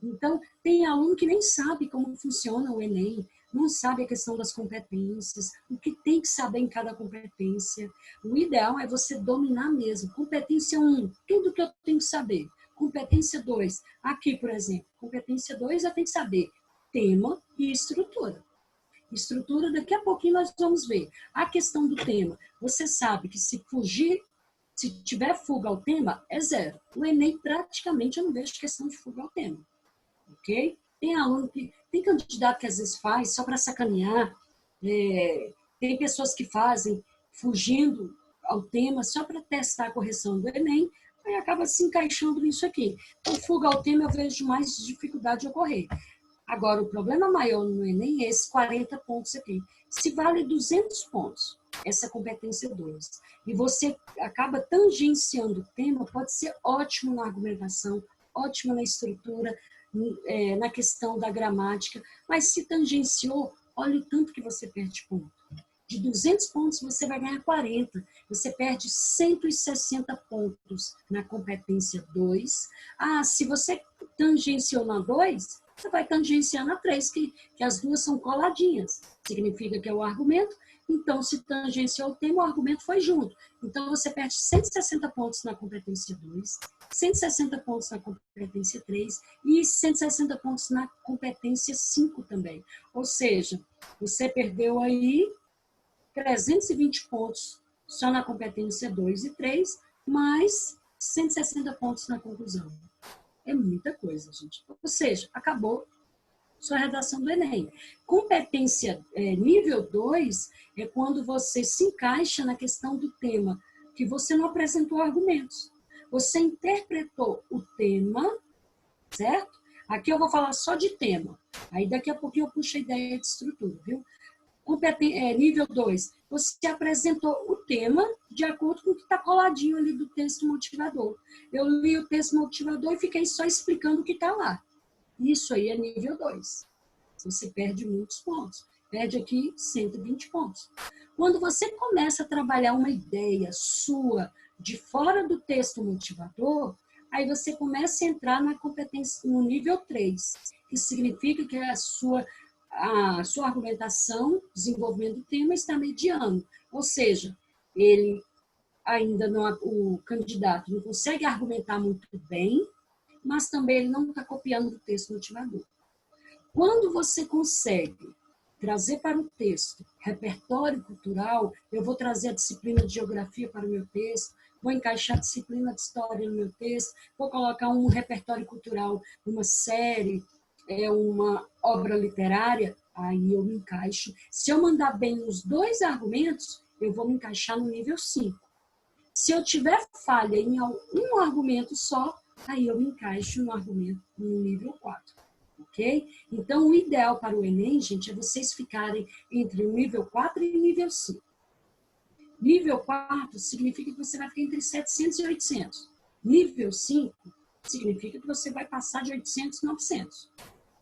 Speaker 6: Então, tem aluno que nem sabe como funciona o Enem, não sabe a questão das competências, o que tem que saber em cada competência. O ideal é você dominar mesmo. Competência 1, tudo que eu tenho que saber. Competência 2, aqui, por exemplo, competência 2 eu tenho que saber tema e estrutura. Estrutura, daqui a pouquinho nós vamos ver. A questão do tema, você sabe que se tiver fuga ao tema, é 0. O Enem, praticamente, eu não vejo questão de fuga ao tema. Ok? Tem candidato que às vezes faz só para sacanear, tem pessoas que fazem fugindo ao tema só para testar a correção do Enem, aí acaba se encaixando nisso aqui. Então, fuga ao tema eu vejo mais dificuldade de ocorrer. Agora, o problema maior no Enem é esses 40 pontos aqui. Se vale 200 pontos, essa competência 2. E você acaba tangenciando o tema, pode ser ótimo na argumentação, ótimo na estrutura, na questão da gramática, mas se tangenciou, olha o tanto que você perde ponto. De 200 pontos, você vai ganhar 40. Você perde 160 pontos na competência 2. Ah, se você tangenciou na 2, você vai tangenciar na 3, que as duas são coladinhas. Significa que é o argumento. Então, se tangenciou o tema, o argumento foi junto. Então, você perde 160 pontos na competência 2, 160 pontos na competência 3 e 160 pontos na competência 5 também. Ou seja, você perdeu aí 320 pontos só na competência 2 e 3, mais 160 pontos na conclusão. É muita coisa, gente. Ou seja, acabou sua redação do Enem. Competência nível 2 é quando você se encaixa na questão do tema, que você não apresentou argumentos. Você interpretou o tema, certo? Aqui eu vou falar só de tema. Aí daqui a pouquinho eu puxo a ideia de estrutura, viu? Nível 2, você apresentou o tema de acordo com o que está coladinho ali do texto motivador. Eu li o texto motivador e fiquei só explicando o que está lá. Isso aí é nível 2. Você perde muitos pontos. Perde aqui 120 pontos. Quando você começa a trabalhar uma ideia sua de fora do texto motivador, aí você começa a entrar na competência no nível 3, que significa que a sua argumentação, desenvolvimento do tema está mediano. Ou seja, ele ainda não, o candidato não consegue argumentar muito bem, mas também ele não está copiando do texto motivador. Quando você consegue trazer para o texto repertório cultural, eu vou trazer a disciplina de geografia para o meu texto, vou encaixar a disciplina de história no meu texto, vou colocar um repertório cultural, uma série, uma obra literária, aí eu me encaixo. Se eu mandar bem os dois argumentos, eu vou me encaixar no nível 5. Se eu tiver falha em um argumento só, aí eu me encaixo no argumento no nível 4. Ok? Então, o ideal para o Enem, gente, é vocês ficarem entre o nível 4 e o nível 5. Nível 4 significa que você vai ficar entre 700 e 800. Nível 5 significa que você vai passar de 800 e 900.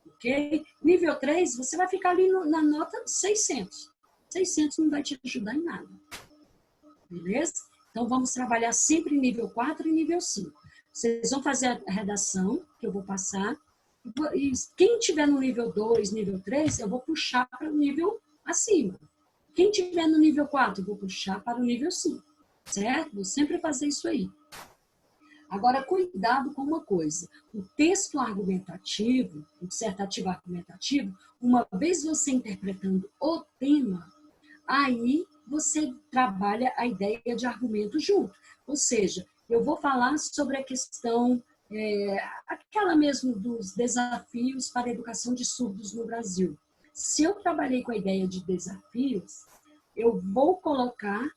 Speaker 6: Ok? Nível 3, você vai ficar ali na nota 600. 600 não vai te ajudar em nada. Beleza? Então, vamos trabalhar sempre em nível 4 e nível 5. Vocês vão fazer a redação, que eu vou passar. E quem tiver no nível 2, nível 3, eu vou puxar para o nível acima. Quem tiver no nível 4, eu vou puxar para o nível 5. Certo? Vou sempre fazer isso aí. Agora, cuidado com uma coisa. O texto argumentativo, o dissertativo argumentativo, uma vez você interpretando o tema, aí você trabalha a ideia de argumento junto. Ou seja, eu vou falar sobre a questão, aquela mesmo dos desafios para a educação de surdos no Brasil. Se eu trabalhei com a ideia de desafios, eu vou colocar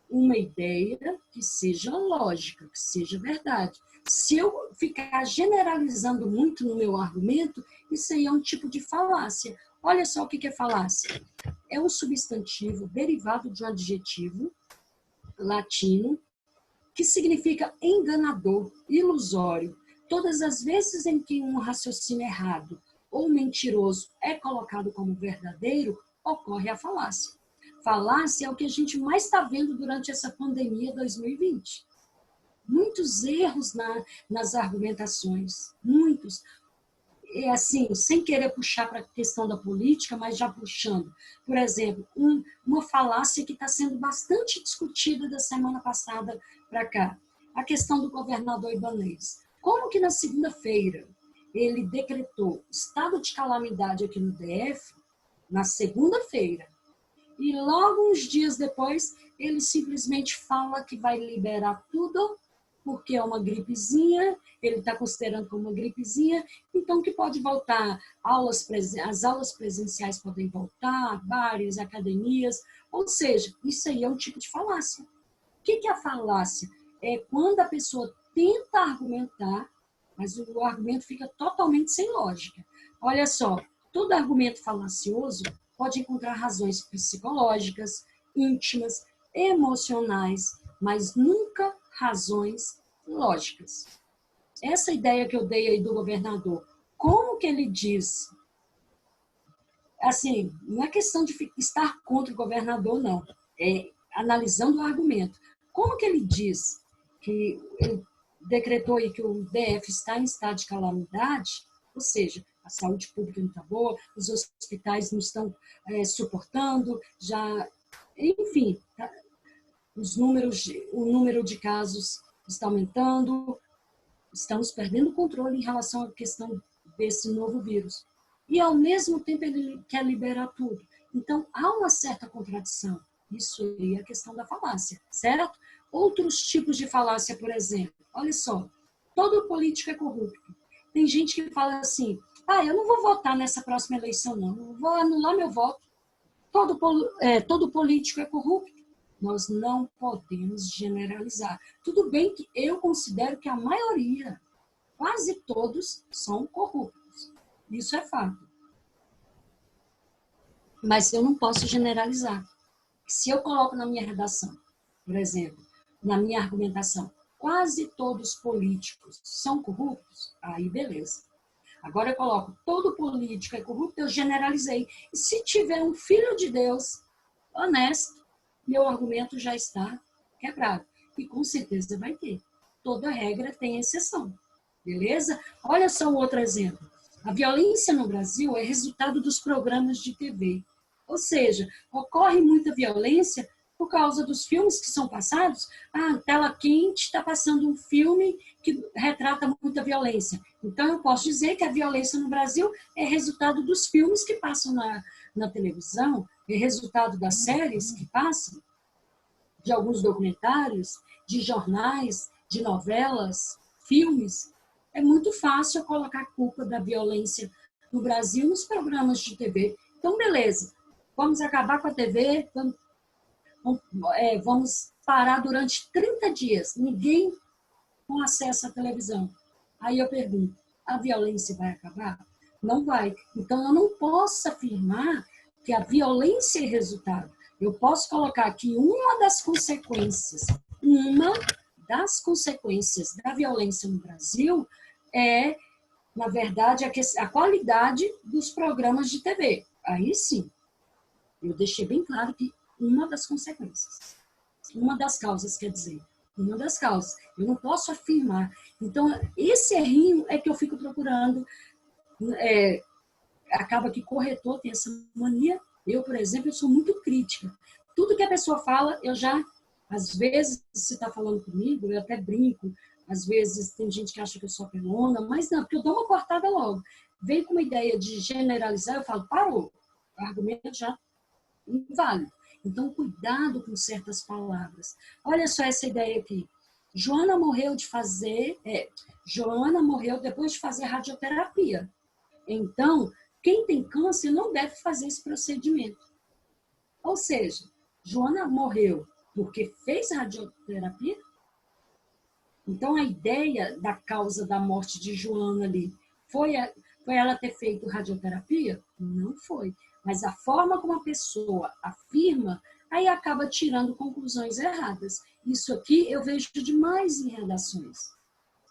Speaker 6: uma ideia que seja lógica, que seja verdade. Se eu ficar generalizando muito no meu argumento, isso aí é um tipo de falácia. Olha só o que é falácia. É um substantivo derivado de um adjetivo latino que significa enganador, ilusório. Todas as vezes em que um raciocínio errado ou mentiroso é colocado como verdadeiro, ocorre a falácia. Falácia é o que a gente mais está vendo durante essa pandemia 2020. Muitos erros nas argumentações, muitos. É assim, sem querer puxar para a questão da política, mas já puxando. Por exemplo, uma falácia que está sendo bastante discutida da semana passada para cá. A questão do governador Ibanez. Como que na segunda-feira ele decretou estado de calamidade aqui no DF, na segunda-feira, e logo uns dias depois ele simplesmente fala que vai liberar tudo porque é uma gripezinha, ele está considerando como uma gripezinha, então que pode voltar, as aulas presenciais podem voltar, bares, academias, ou seja, isso aí é um tipo de falácia. O que é a falácia? É quando a pessoa tenta argumentar, mas o argumento fica totalmente sem lógica. Olha só, todo argumento falacioso pode encontrar razões psicológicas, íntimas, emocionais, mas nunca razões lógicas. Essa ideia que eu dei aí do governador, como que ele diz? Assim, não é questão de estar contra o governador, não. É analisando o argumento. Como que ele diz que ele decretou aí que o DF está em estado de calamidade, ou seja, a saúde pública não está boa, os hospitais não estão suportando, já, enfim, tá, o número de casos está aumentando, estamos perdendo o controle em relação à questão desse novo vírus. E, ao mesmo tempo, ele quer liberar tudo. Então, há uma certa contradição. Isso aí é a questão da falácia, certo? Outros tipos de falácia, por exemplo. Olha só, todo político é corrupto. Tem gente que fala assim, eu não vou votar nessa próxima eleição, não. Eu vou anular meu voto. Todo político é corrupto. Nós não podemos generalizar. Tudo bem que eu considero que a maioria, quase todos, são corruptos. Isso é fato. Mas eu não posso generalizar. Se eu coloco na minha redação, por exemplo, na minha argumentação, quase todos políticos são corruptos, aí beleza. Agora eu coloco, todo político é corrupto, eu generalizei. E se tiver um filho de Deus honesto, meu argumento já está quebrado. E com certeza vai ter. Toda regra tem exceção. Beleza? Olha só um outro exemplo. A violência no Brasil é resultado dos programas de TV. Ou seja, ocorre muita violência por causa dos filmes que são passados. Tela quente está passando um filme que retrata muita violência. Então, eu posso dizer que a violência no Brasil é resultado dos filmes que passam na televisão, é resultado das séries que passam, de alguns documentários, de jornais, de novelas, filmes. É muito fácil eu colocar a culpa da violência no Brasil nos programas de TV. Então, beleza, vamos acabar com a TV, vamos parar durante 30 dias, ninguém com acesso à televisão. Aí eu pergunto, a violência vai acabar? Não vai. Então, eu não posso afirmar que a violência é resultado. Eu posso colocar aqui uma das consequências da violência no Brasil é, na verdade, a qualidade dos programas de TV. Aí sim, eu deixei bem claro que uma das consequências, uma das causas, quer dizer, uma das causas. Eu não posso afirmar. Então, esse errinho é que eu fico procurando. Acaba que corretor tem essa mania. Eu, por exemplo, eu sou muito crítica. Tudo que a pessoa fala, eu já, às vezes, se está falando comigo, eu até brinco. Às vezes tem gente que acha que eu sou pelona, mas não, porque eu dou uma cortada logo. Vem com uma ideia de generalizar, eu falo, parou. O argumento já inválido. Então, cuidado com certas palavras. Olha só essa ideia aqui. Joana morreu depois de fazer radioterapia. Então, quem tem câncer não deve fazer esse procedimento. Ou seja, Joana morreu porque fez radioterapia? Então, a ideia da causa da morte de Joana ali foi ela ter feito radioterapia? Não foi. Mas a forma como a pessoa afirma, aí acaba tirando conclusões erradas. Isso aqui eu vejo demais em redações.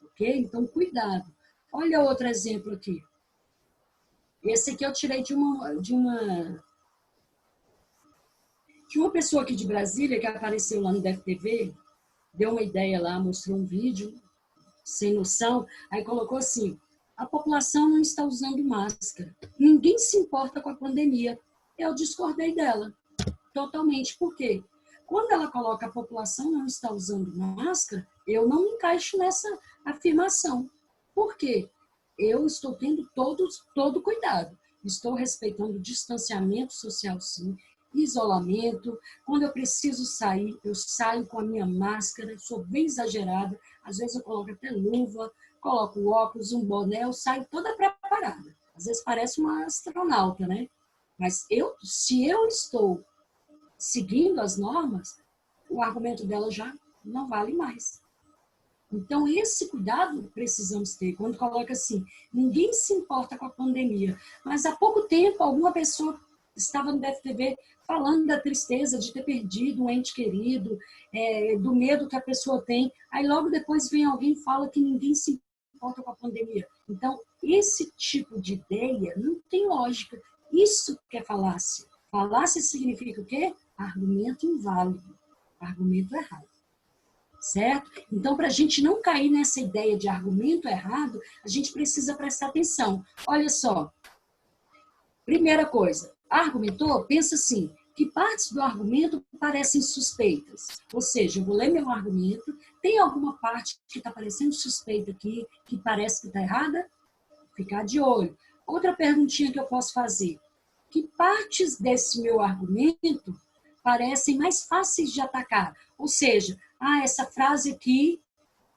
Speaker 6: Ok? Então, cuidado. Olha outro exemplo aqui. Esse aqui eu tirei de uma pessoa aqui de Brasília que apareceu lá no DFTV, deu uma ideia lá, mostrou um vídeo, sem noção, aí colocou assim, a população não está usando máscara, ninguém se importa com a pandemia. Eu discordei dela, totalmente. Por quê? Quando ela coloca a população não está usando máscara, eu não me encaixo nessa afirmação. Por quê? Eu estou tendo todo cuidado. Estou respeitando o distanciamento social, sim, isolamento. Quando eu preciso sair, eu saio com a minha máscara, sou bem exagerada. Às vezes eu coloco até luva, coloco óculos, um boné, eu saio toda preparada. Às vezes parece uma astronauta, né? Mas se eu estou seguindo as normas, o argumento dela já não vale mais. Então, esse cuidado precisamos ter. Quando coloca assim, ninguém se importa com a pandemia, mas há pouco tempo alguma pessoa estava no DFTV falando da tristeza de ter perdido um ente querido, do medo que a pessoa tem. Aí logo depois vem alguém e fala que ninguém se importa com a pandemia. Então, esse tipo de ideia não tem lógica. Isso que é falácia. Falácia significa o quê? Argumento inválido, argumento errado. Certo? Então, para a gente não cair nessa ideia de argumento errado, a gente precisa prestar atenção. Olha só, primeira coisa, argumentou, pensa assim, que partes do argumento parecem suspeitas. Ou seja, eu vou ler meu argumento, tem alguma parte que está parecendo suspeita aqui, que parece que está errada? Ficar de olho. Outra perguntinha que eu posso fazer, que partes desse meu argumento parecem mais fáceis de atacar? Ou seja, essa frase aqui,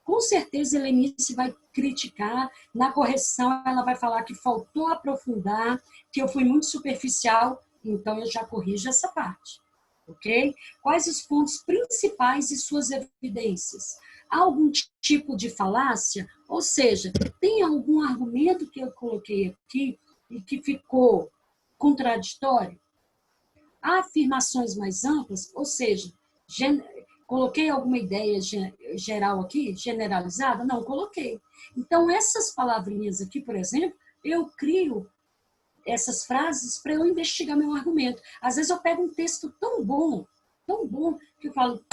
Speaker 6: com certeza Helenice vai criticar, na correção ela vai falar que faltou aprofundar, que eu fui muito superficial, então eu já corrijo essa parte, ok? Quais os pontos principais e suas evidências? Há algum tipo de falácia? Ou seja, tem algum argumento que eu coloquei aqui e que ficou contraditório? Há afirmações mais amplas, ou seja, coloquei alguma ideia geral aqui, generalizada? Não, coloquei. Então, essas palavrinhas aqui, por exemplo, eu crio essas frases para eu investigar meu argumento. Às vezes eu pego um texto tão bom, que eu falo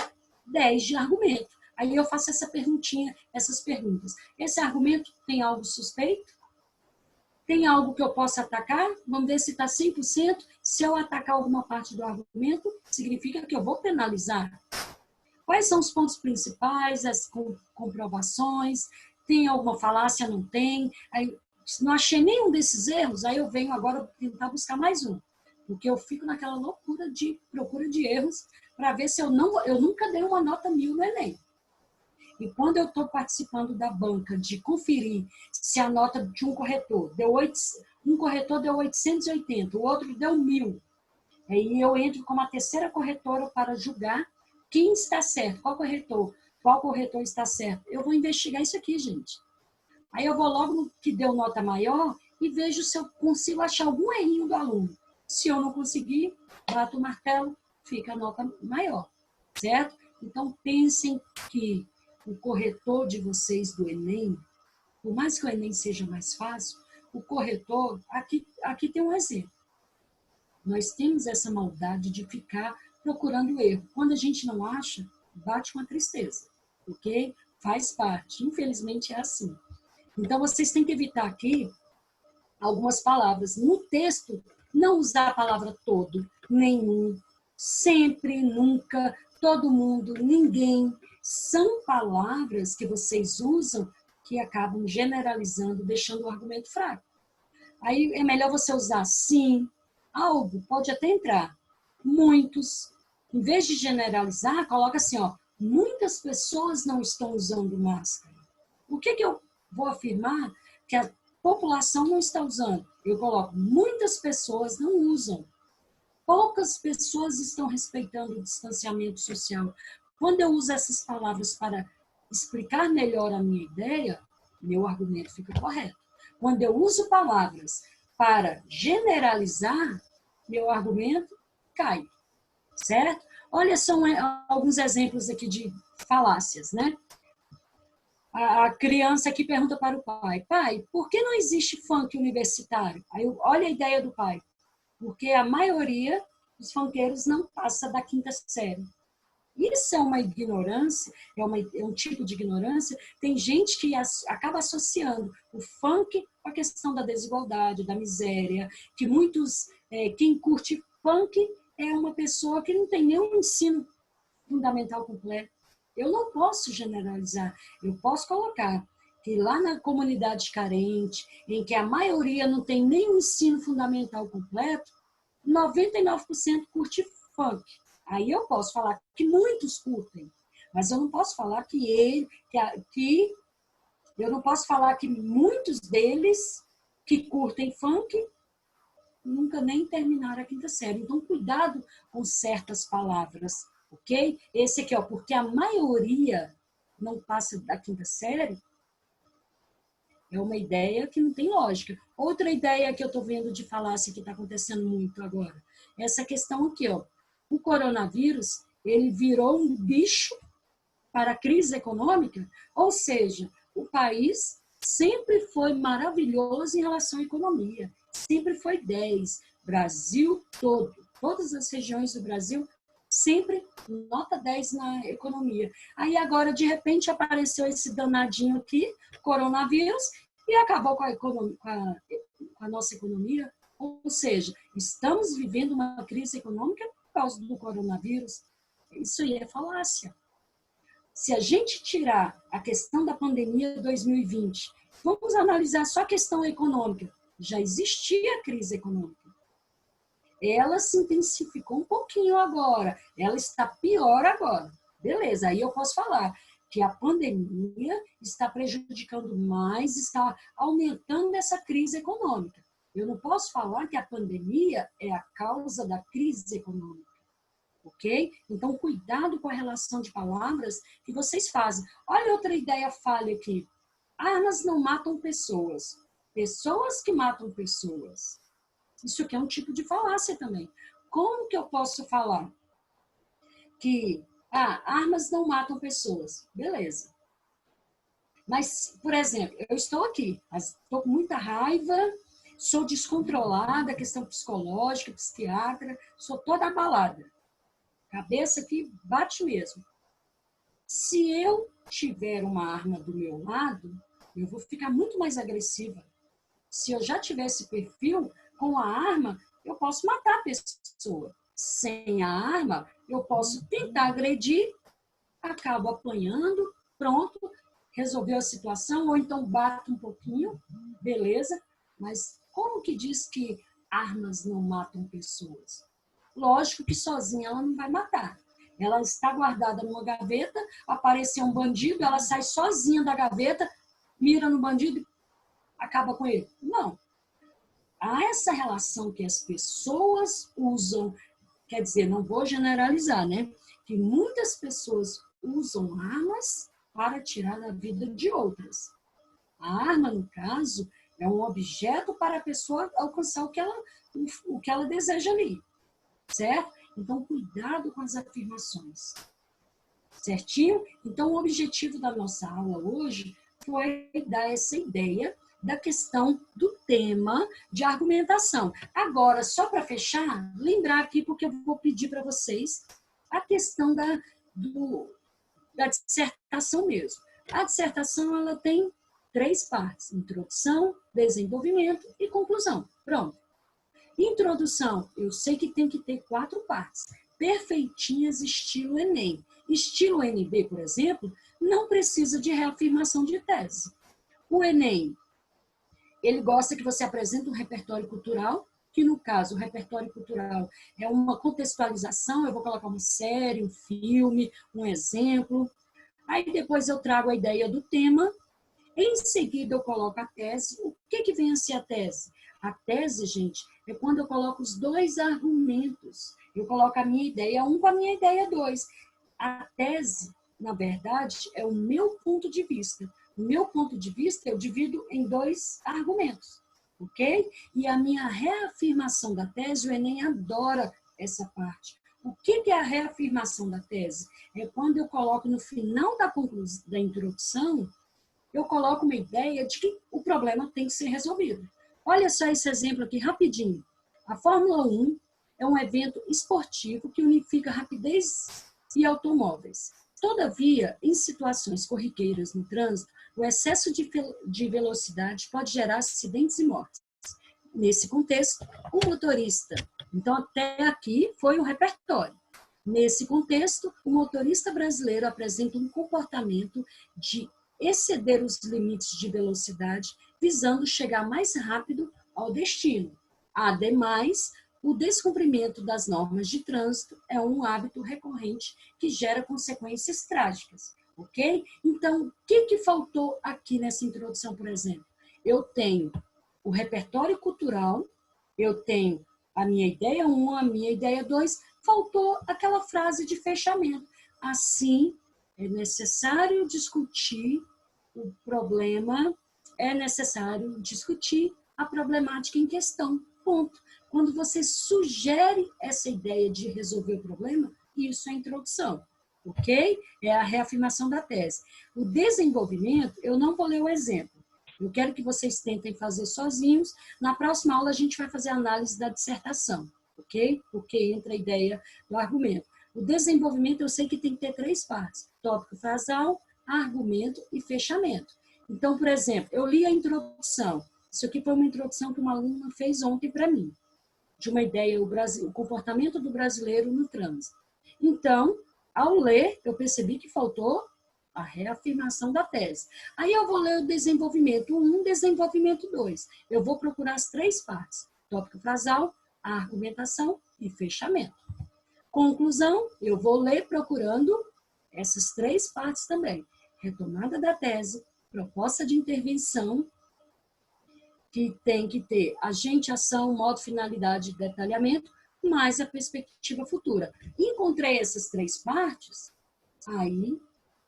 Speaker 6: 10 de argumento. Aí eu faço essa perguntinha, essas perguntas. Esse argumento tem algo suspeito? Tem algo que eu possa atacar? Vamos ver se está 100%. Se eu atacar alguma parte do argumento, significa que eu vou penalizar. Quais são os pontos principais, as comprovações? Tem alguma falácia? Não tem? Aí, se não achei nenhum desses erros, aí eu venho agora tentar buscar mais um. Porque eu fico naquela loucura de procura de erros para ver se eu nunca dei uma nota 1000 no Enem. E quando eu estou participando da banca de conferir se a nota de um corretor deu um corretor deu 880, o outro deu 1000. Aí eu entro como a terceira corretora para julgar quem está certo, qual corretor está certo. Eu vou investigar isso aqui, gente. Aí eu vou logo no que deu nota maior e vejo se eu consigo achar algum errinho do aluno. Se eu não conseguir, bato o martelo, fica a nota maior, certo? Então, pensem que o corretor de vocês do Enem, por mais que o Enem seja mais fácil, o corretor, aqui tem um exemplo. Nós temos essa maldade de ficar procurando erro. Quando a gente não acha, bate com a tristeza, ok? Faz parte. Infelizmente é assim. Então, vocês têm que evitar aqui algumas palavras. No texto, não usar a palavra todo, nenhum, sempre, nunca, todo mundo, ninguém. São palavras que vocês usam que acabam generalizando, deixando o argumento fraco. Aí é melhor você usar sim, algo, pode até entrar. Muitos, em vez de generalizar, coloca assim, ó, muitas pessoas não estão usando máscara. O que eu vou afirmar que a população não está usando? Eu coloco, muitas pessoas não usam. Poucas pessoas estão respeitando o distanciamento social. Quando eu uso essas palavras para explicar melhor a minha ideia, meu argumento fica correto. Quando eu uso palavras para generalizar, meu argumento cai, certo? Olha, são alguns exemplos aqui de falácias, né? A criança aqui pergunta para o pai, pai, por que não existe funk universitário? Aí, olha a ideia do pai, porque a maioria dos funkeiros não passa da 5ª série. Isso é uma ignorância, é um tipo de ignorância. Tem gente que acaba associando o funk com a questão da desigualdade, da miséria, que muitos, quem curte funk é uma pessoa que não tem nenhum ensino fundamental completo. Eu não posso generalizar, eu posso colocar que lá na comunidade carente, em que a maioria não tem nenhum ensino fundamental completo, 99% curte funk. Aí eu posso falar que muitos curtem, mas eu não posso falar eu não posso falar que muitos deles que curtem funk nunca nem terminaram a 5ª série. Então, cuidado com certas palavras, ok? Esse aqui, ó, porque a maioria não passa da 5ª série, É uma ideia que não tem lógica. Outra ideia que eu estou vendo de falácia que está acontecendo muito agora, essa questão aqui, ó. O coronavírus, ele virou um bicho para a crise econômica, ou seja, o país sempre foi maravilhoso em relação à economia, sempre foi 10, Brasil todo, todas as regiões do Brasil, sempre nota 10 na economia. Aí agora, de repente, apareceu esse danadinho aqui, coronavírus, e acabou com a nossa economia. Ou seja, estamos vivendo uma crise econômica por causa do coronavírus. Isso aí é falácia. Se a gente tirar a questão da pandemia de 2020, vamos analisar só a questão econômica. Já existia a crise econômica. Ela se intensificou um pouquinho agora. Ela está pior agora. Beleza, aí eu posso falar que a pandemia está prejudicando mais, está aumentando essa crise econômica. Eu não posso falar que a pandemia é a causa da crise econômica. Ok? Então, cuidado com a relação de palavras que vocês fazem. Olha outra ideia falha aqui. Armas não matam pessoas. Pessoas que matam pessoas. Isso aqui é um tipo de falácia também. Como que eu posso falar que armas não matam pessoas? Beleza. Mas, por exemplo, eu estou aqui, estou com muita raiva, sou descontrolada, questão psicológica, psiquiatra, sou toda abalada. Cabeça aqui bate mesmo. Se eu tiver uma arma do meu lado, eu vou ficar muito mais agressiva. Se eu já tiver esse perfil, com a arma, eu posso matar a pessoa. Sem a arma, eu posso tentar agredir, acabo apanhando, pronto, resolveu a situação, ou então bato um pouquinho, beleza, mas como que diz que armas não matam pessoas? Lógico que sozinha ela não vai matar. Ela está guardada numa gaveta, apareceu um bandido, ela sai sozinha da gaveta, mira no bandido e acaba com ele. Não. Há essa relação que as pessoas usam, quer dizer, não vou generalizar, né? Que muitas pessoas usam armas para tirar a vida de outras. A arma, no caso, é um objeto para a pessoa alcançar o que ela deseja ali. Certo? Então, cuidado com as afirmações. Certinho? Então, o objetivo da nossa aula hoje foi dar essa ideia da questão do tema de argumentação. Agora, só para fechar, lembrar aqui, porque eu vou pedir para vocês a questão da dissertação mesmo. A dissertação ela tem 3 partes: introdução, desenvolvimento e conclusão. Pronto. Introdução, eu sei que tem que ter 4 partes, perfeitinhas, estilo Enem. Estilo NB, por exemplo, não precisa de reafirmação de tese. O Enem, ele gosta que você apresente um repertório cultural, que no caso, o repertório cultural é uma contextualização, eu vou colocar uma série, um filme, um exemplo. Aí depois eu trago a ideia do tema, em seguida eu coloco a tese. O que vem a ser a tese? A tese, gente, é quando eu coloco os 2 argumentos. Eu coloco a minha ideia 1 com a minha ideia 2. A tese, na verdade, é o meu ponto de vista. O meu ponto de vista eu divido em 2 argumentos, ok? E a minha reafirmação da tese, o Enem adora essa parte. O que é a reafirmação da tese? É quando eu coloco no final da introdução, eu coloco uma ideia de que o problema tem que ser resolvido. Olha só esse exemplo aqui, rapidinho. A Fórmula 1 é um evento esportivo que unifica rapidez e automóveis. Todavia, em situações corriqueiras no trânsito, o excesso de velocidade pode gerar acidentes e mortes. Nesse contexto, o motorista... Então, até aqui foi o repertório. Nesse contexto, o motorista brasileiro apresenta um comportamento de exceder os limites de velocidade, visando chegar mais rápido ao destino. Ademais, o descumprimento das normas de trânsito é um hábito recorrente que gera consequências trágicas, ok? Então, o que faltou aqui nessa introdução, por exemplo? Eu tenho o repertório cultural, eu tenho a minha ideia 1, a minha ideia 2, faltou aquela frase de fechamento. Assim, é necessário discutir o problema é necessário discutir a problemática em questão. Ponto. Quando você sugere essa ideia de resolver o problema, isso é introdução, ok? É a reafirmação da tese. O desenvolvimento, eu não vou ler o exemplo. Eu quero que vocês tentem fazer sozinhos. Na próxima aula, a gente vai fazer a análise da dissertação, ok? Porque entra a ideia do argumento. O desenvolvimento, eu sei que tem que ter 3 partes. Tópico frasal, argumento e fechamento. Então, por exemplo, eu li a introdução. Isso aqui foi uma introdução que uma aluna fez ontem para mim, de uma ideia, o comportamento do brasileiro no trânsito. Então, ao ler, eu percebi que faltou a reafirmação da tese. Aí eu vou ler o desenvolvimento 1, desenvolvimento 2. Eu vou procurar as 3 partes. Tópico frasal, a argumentação e fechamento. Conclusão, eu vou ler procurando essas 3 partes também. Retomada da tese, proposta de intervenção, que tem que ter agente, ação, modo, finalidade e detalhamento, mais a perspectiva futura. Encontrei essas 3 partes, aí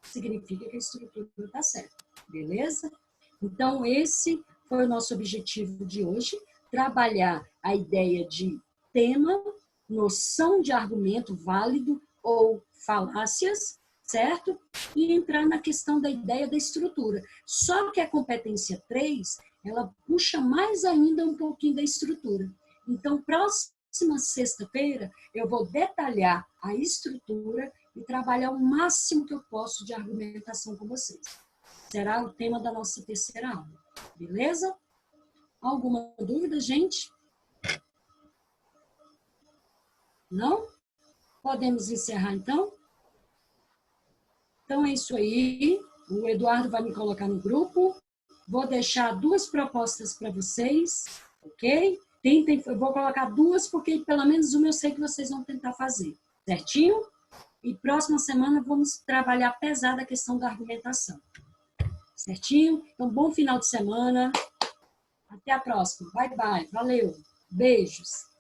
Speaker 6: significa que a estrutura está certa, beleza? Então, esse foi o nosso objetivo de hoje, trabalhar a ideia de tema, noção de argumento válido ou falácias, certo? E entrar na questão da ideia da estrutura. Só que a competência 3, ela puxa mais ainda um pouquinho da estrutura. Então, próxima sexta-feira, eu vou detalhar a estrutura e trabalhar o máximo que eu posso de argumentação com vocês. Será o tema da nossa terceira aula. Beleza? Alguma dúvida, gente? Não? Podemos encerrar, então? Então, é isso aí. O Eduardo vai me colocar no grupo. Vou deixar 2 propostas para vocês, ok? Eu vou colocar 2, porque pelo menos uma eu sei que vocês vão tentar fazer. Certinho? E próxima semana vamos trabalhar pesada a questão da argumentação. Certinho? Então, bom final de semana. Até a próxima. Bye, bye. Valeu. Beijos.